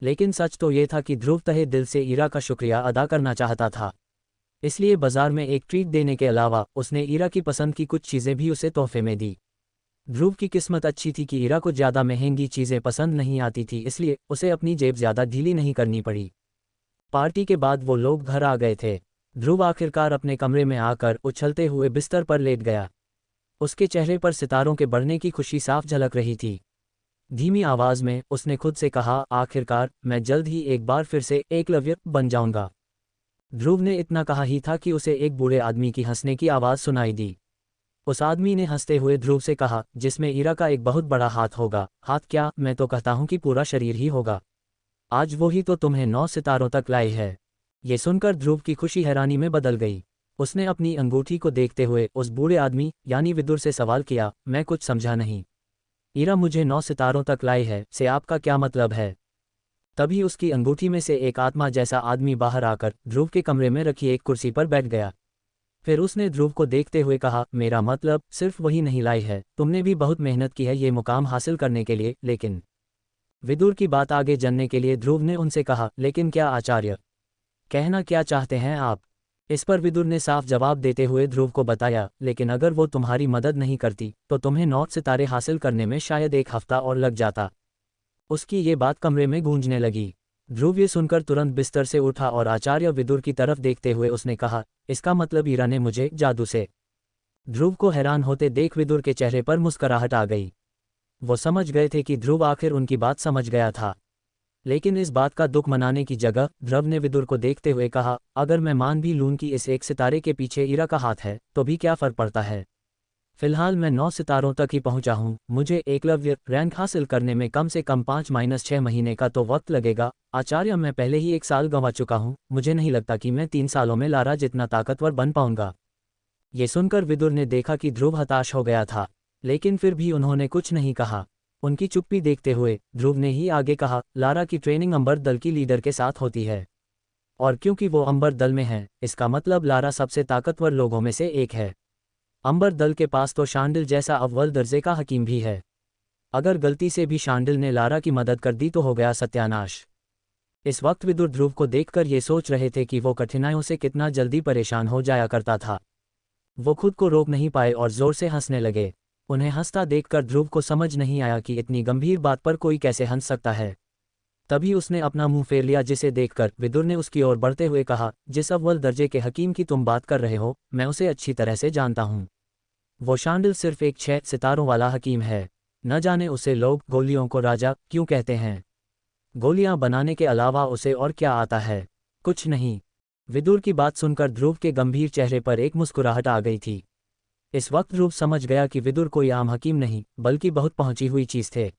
लेकिन सच तो ये था कि ध्रुव तहे दिल से ईरा का शुक्रिया अदा करना चाहता था, इसलिए बाजार में एक ट्रीट देने के अलावा उसने ईरा की पसंद की कुछ चीज़ें भी उसे तोहफे में दी। ध्रुव की किस्मत अच्छी थी कि ईरा को ज़्यादा महंगी चीज़ें पसंद नहीं आती थी, इसलिए उसे अपनी जेब ज़्यादा ढीली नहीं करनी पड़ी। पार्टी के बाद वो लोग घर आ गए थे। ध्रुव आखिरकार अपने कमरे में आकर उछलते हुए बिस्तर पर लेट गया। उसके चेहरे पर सितारों के बढ़ने की खुशी साफ झलक रही थी। धीमी आवाज़ में उसने खुद से कहा, आखिरकार मैं जल्द ही एक बार फिर से एकलव्य बन जाऊंगा। ध्रुव ने इतना कहा ही था कि उसे एक बूढ़े आदमी की हंसने की आवाज़ सुनाई दी। उस आदमी ने हंसते हुए ध्रुव से कहा, जिसमें ईरा का एक बहुत बड़ा हाथ होगा। हाथ क्या, मैं तो कहता हूँ कि पूरा शरीर ही होगा। आज वो ही तो तुम्हें 9 सितारों तक लाई है। ये सुनकर ध्रुव की खुशी हैरानी में बदल गई। उसने अपनी अंगूठी को देखते हुए उस बूढ़े आदमी यानी विदुर से सवाल किया, मैं कुछ समझा नहीं। ईरा मुझे 9 सितारों तक लाई है से आपका क्या मतलब है? तभी उसकी अंगूठी में से एक आत्मा जैसा आदमी बाहर आकर ध्रुव के कमरे में रखी एक कुर्सी पर बैठ गया। फिर उसने ध्रुव को देखते हुए कहा, मेरा मतलब सिर्फ वही नहीं लाई है, तुमने भी बहुत मेहनत की है ये मुकाम हासिल करने के लिए। लेकिन विदुर की बात आगे जानने के लिए ध्रुव ने उनसे कहा, लेकिन क्या आचार्य? कहना क्या चाहते हैं आप? इस पर विदुर ने साफ जवाब देते हुए ध्रुव को बताया, लेकिन अगर वो तुम्हारी मदद नहीं करती तो तुम्हें 9 सितारे हासिल करने में शायद एक हफ्ता और लग जाता। उसकी ये बात कमरे में गूंजने लगी। ध्रुव ये सुनकर तुरंत बिस्तर से उठा और आचार्य विदुर की तरफ देखते हुए उसने कहा, इसका मतलब ईरा ने मुझे जादू से? ध्रुव को हैरान होते देख विदुर के चेहरे पर मुस्कुराहट आ गई। वो समझ गए थे कि ध्रुव आखिर उनकी बात समझ गया था। लेकिन इस बात का दुख मनाने की जगह ध्रुव ने विदुर को देखते हुए कहा, अगर मैं मान भी लूं कि इस एक सितारे के पीछे ईरा का हाथ है तो भी क्या फर्क पड़ता है? फिलहाल मैं 9 सितारों तक ही पहुंचा हूं, मुझे एकलव्य रैंक हासिल करने में कम से कम 5-6 महीने का तो वक्त लगेगा। आचार्य, मैं पहले ही 1 साल गंवा चुका हूं, मुझे नहीं लगता कि मैं 3 सालों में लारा जितना ताकतवर बन पाऊंगा। ये सुनकर विदुर ने देखा कि ध्रुव हताश हो गया था, लेकिन फिर भी उन्होंने कुछ नहीं कहा। उनकी चुप्पी देखते हुए ध्रुव ने ही आगे कहा, लारा की ट्रेनिंग अंबर दल की लीडर के साथ होती है, और क्योंकि वो अंबर दल में है इसका मतलब लारा सबसे ताकतवर लोगों में से एक है। अंबर दल के पास तो शांडिल जैसा अव्वल दर्जे का हकीम भी है। अगर गलती से भी शांडिल ने लारा की मदद कर दी तो हो गया सत्यानाश। इस वक्त विदुर ध्रुव को देखकर ये सोच रहे थे कि वो कठिनाइयों से कितना जल्दी परेशान हो जाया करता था। वो खुद को रोक नहीं पाए और जोर से हंसने लगे। उन्हें हंसता देखकर ध्रुव को समझ नहीं आया कि इतनी गंभीर बात पर कोई कैसे हंस सकता है। तभी उसने अपना मुंह फेर लिया, जिसे देखकर विदुर ने उसकी ओर बढ़ते हुए कहा, जिस अव्वल दर्जे के हकीम की तुम बात कर रहे हो मैं उसे अच्छी तरह से जानता हूँ। वो शांडिल सिर्फ एक 6 सितारों वाला हकीम है। न जाने उसे लोग गोलियों को राजा क्यों कहते हैं। गोलियां बनाने के अलावा उसे और क्या आता है? कुछ नहीं। विदुर की बात सुनकर ध्रुव के गंभीर चेहरे पर एक मुस्कुराहट आ गई थी। इस वक्त ध्रुव समझ गया कि विदुर कोई आम हकीम नहीं बल्कि बहुत पहुंची हुई चीज थे।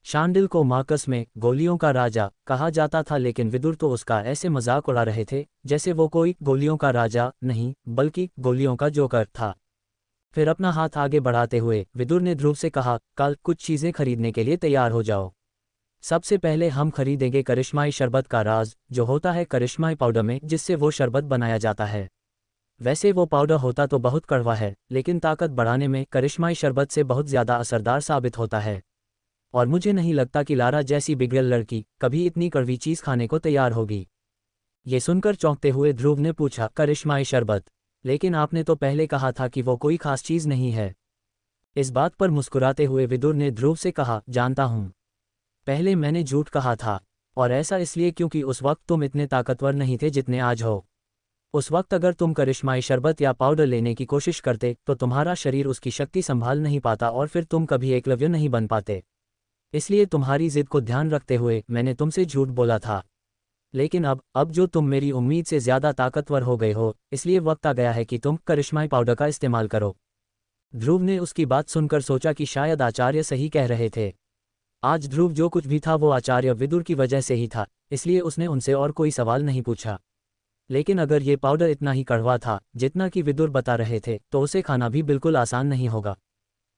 शांडिल को मार्कस में गोलियों का राजा कहा जाता था, लेकिन विदुर तो उसका ऐसे मजाक उड़ा रहे थे जैसे वो कोई गोलियों का राजा नहीं बल्कि गोलियों का जोकर था। फिर अपना हाथ आगे बढ़ाते हुए विदुर ने ध्रुव से कहा, कल कुछ चीज़ें खरीदने के लिए तैयार हो जाओ। सबसे पहले हम खरीदेंगे करिश्माई शरबत का राज, जो होता है करिश्माई पाउडर में जिससे वो शरबत बनाया जाता है। वैसे वो पाउडर होता तो बहुत कड़वा है, लेकिन ताकत बढ़ाने में करिश्माई शरबत से बहुत ज़्यादा असरदार साबित होता है। और मुझे नहीं लगता कि लारा जैसी बिगड़ल लड़की कभी इतनी कड़वी चीज़ खाने को तैयार होगी। ये सुनकर चौंकते हुए ध्रुव ने पूछा, करिश्माई शरबत? लेकिन आपने तो पहले कहा था कि वो कोई खास चीज़ नहीं है। इस बात पर मुस्कुराते हुए विदुर ने ध्रुव से कहा, जानता हूँ, पहले मैंने झूठ कहा था, और ऐसा इसलिए क्योंकि उस वक्त तुम इतने ताकतवर नहीं थे जितने आज हो। उस वक्त अगर तुम करिश्माई शरबत या पाउडर लेने की कोशिश करते तो तुम्हारा शरीर उसकी शक्ति संभाल नहीं पाता और फिर तुम कभी एकलव्य नहीं बन पाते। इसलिए तुम्हारी जिद को ध्यान रखते हुए मैंने तुमसे झूठ बोला था। लेकिन अब जो तुम मेरी उम्मीद से ज़्यादा ताकतवर हो गए हो, इसलिए वक्त आ गया है कि तुम करिश्माई पाउडर का इस्तेमाल करो। ध्रुव ने उसकी बात सुनकर सोचा कि शायद आचार्य सही कह रहे थे। आज ध्रुव जो कुछ भी था वो आचार्य विदुर की वजह से ही था, इसलिए उसने उनसे और कोई सवाल नहीं पूछा। लेकिन अगर ये पाउडर इतना ही कड़वा था जितना कि विदुर बता रहे थे तो उसे खाना भी बिल्कुल आसान नहीं होगा।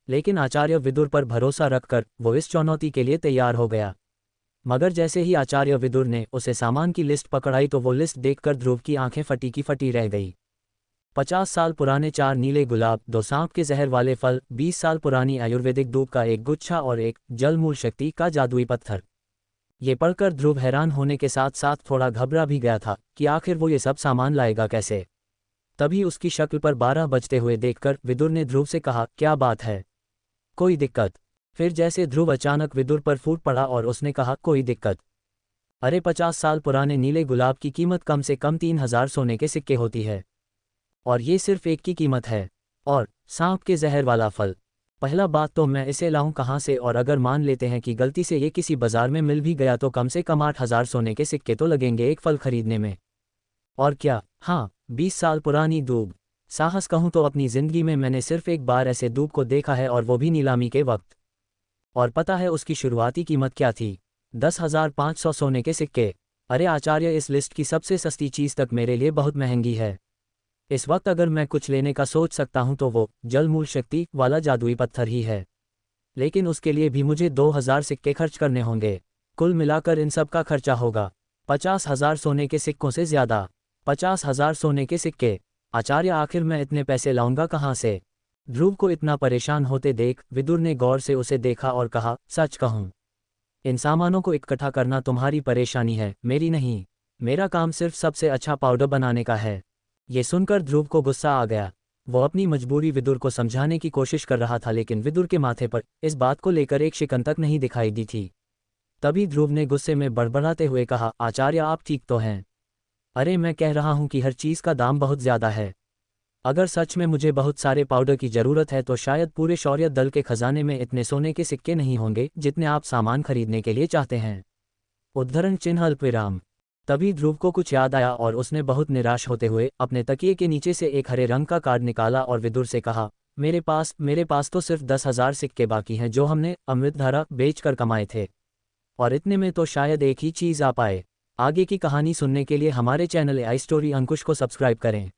लेकिन आचार्य विदुर पर भरोसा रखकर वो इस चुनौती के लिए तैयार हो गया। मगर जैसे ही आचार्य विदुर ने उसे सामान की लिस्ट पकड़ाई तो वो लिस्ट देखकर ध्रुव की आंखें फटी की फटी रह गई। 50 साल पुराने 4 नीले गुलाब, 2 सांप के जहर वाले फल, 20 साल पुरानी आयुर्वेदिक दूब का एक गुच्छा और एक जलमूल शक्ति का जादुई पत्थर। ये पढ़कर ध्रुव हैरान होने के साथ साथ थोड़ा घबरा भी गया था कि आखिर वो ये सब सामान लाएगा कैसे। तभी उसकी शक्ल पर 12 बजते हुए देखकर विदुर ने ध्रुव से कहा, क्या बात है, कोई दिक्कत? फिर जैसे ध्रुव अचानक विदुर पर फूट पड़ा और उसने कहा, कोई दिक्कत? अरे 50 साल पुराने नीले गुलाब की कीमत कम से कम 3000 सोने के सिक्के होती है, और ये सिर्फ एक की कीमत है। और सांप के जहर वाला फल, पहला बात तो मैं इसे लाऊं कहाँ से, और अगर मान लेते हैं कि गलती से ये किसी बाजार में मिल भी गया तो कम से कम 8000 सोने के सिक्के तो लगेंगे एक फल खरीदने में। और क्या, हाँ, 20 साल पुरानी दूब। साहस कहूँ तो अपनी जिंदगी में मैंने सिर्फ एक बार ऐसे दूब को देखा है, और वो भी नीलामी के वक्त। और पता है उसकी शुरुआती कीमत क्या थी? 10,500 सोने के सिक्के। अरे आचार्य, इस लिस्ट की सबसे सस्ती चीज़ तक मेरे लिए बहुत महंगी है। इस वक्त अगर मैं कुछ लेने का सोच सकता हूं तो वो जलमूल शक्ति वाला जादुई पत्थर ही है। लेकिन उसके लिए भी मुझे 2000 सिक्के खर्च करने होंगे। कुल मिलाकर इन सब का खर्चा होगा 50,000 सोने के सिक्कों से ज़्यादा। 50,000 सोने के सिक्के। आचार्य, आखिर मैं इतने पैसे लाऊंगा कहाँ से? ध्रुव को इतना परेशान होते देख विदुर ने गौर से उसे देखा और कहा, सच कहूँ, इन सामानों को इकट्ठा करना तुम्हारी परेशानी है, मेरी नहीं। मेरा काम सिर्फ सबसे अच्छा पाउडर बनाने का है। ये सुनकर ध्रुव को गुस्सा आ गया। वो अपनी मजबूरी विदुर को समझाने की कोशिश कर रहा था, लेकिन विदुर के माथे पर इस बात को लेकर एक शिकन तक नहीं दिखाई दी थी। तभी ध्रुव ने गुस्से में बड़बड़ाते हुए कहा, आचार्य आप ठीक तो हैं? अरे मैं कह रहा हूँ कि हर चीज़ का दाम बहुत ज़्यादा है। अगर सच में मुझे बहुत सारे पाउडर की ज़रूरत है तो शायद पूरे शौर्य दल के खजाने में इतने सोने के सिक्के नहीं होंगे जितने आप सामान खरीदने के लिए चाहते हैं। उद्धरण चिन्ह अल्पविराम। तभी ध्रुव को कुछ याद आया और उसने बहुत निराश होते हुए अपने तकिए के नीचे से एक हरे रंग का कार्ड निकाला और विदुर से कहा, मेरे पास तो सिर्फ 10,000 सिक्के बाकी हैं जो हमने अमृतधारा बेचकर कमाए थे, और इतने में तो शायद एक ही चीज़ आ पाए। आगे की कहानी सुनने के लिए हमारे चैनल AI स्टोरी अंकुश को सब्सक्राइब करें।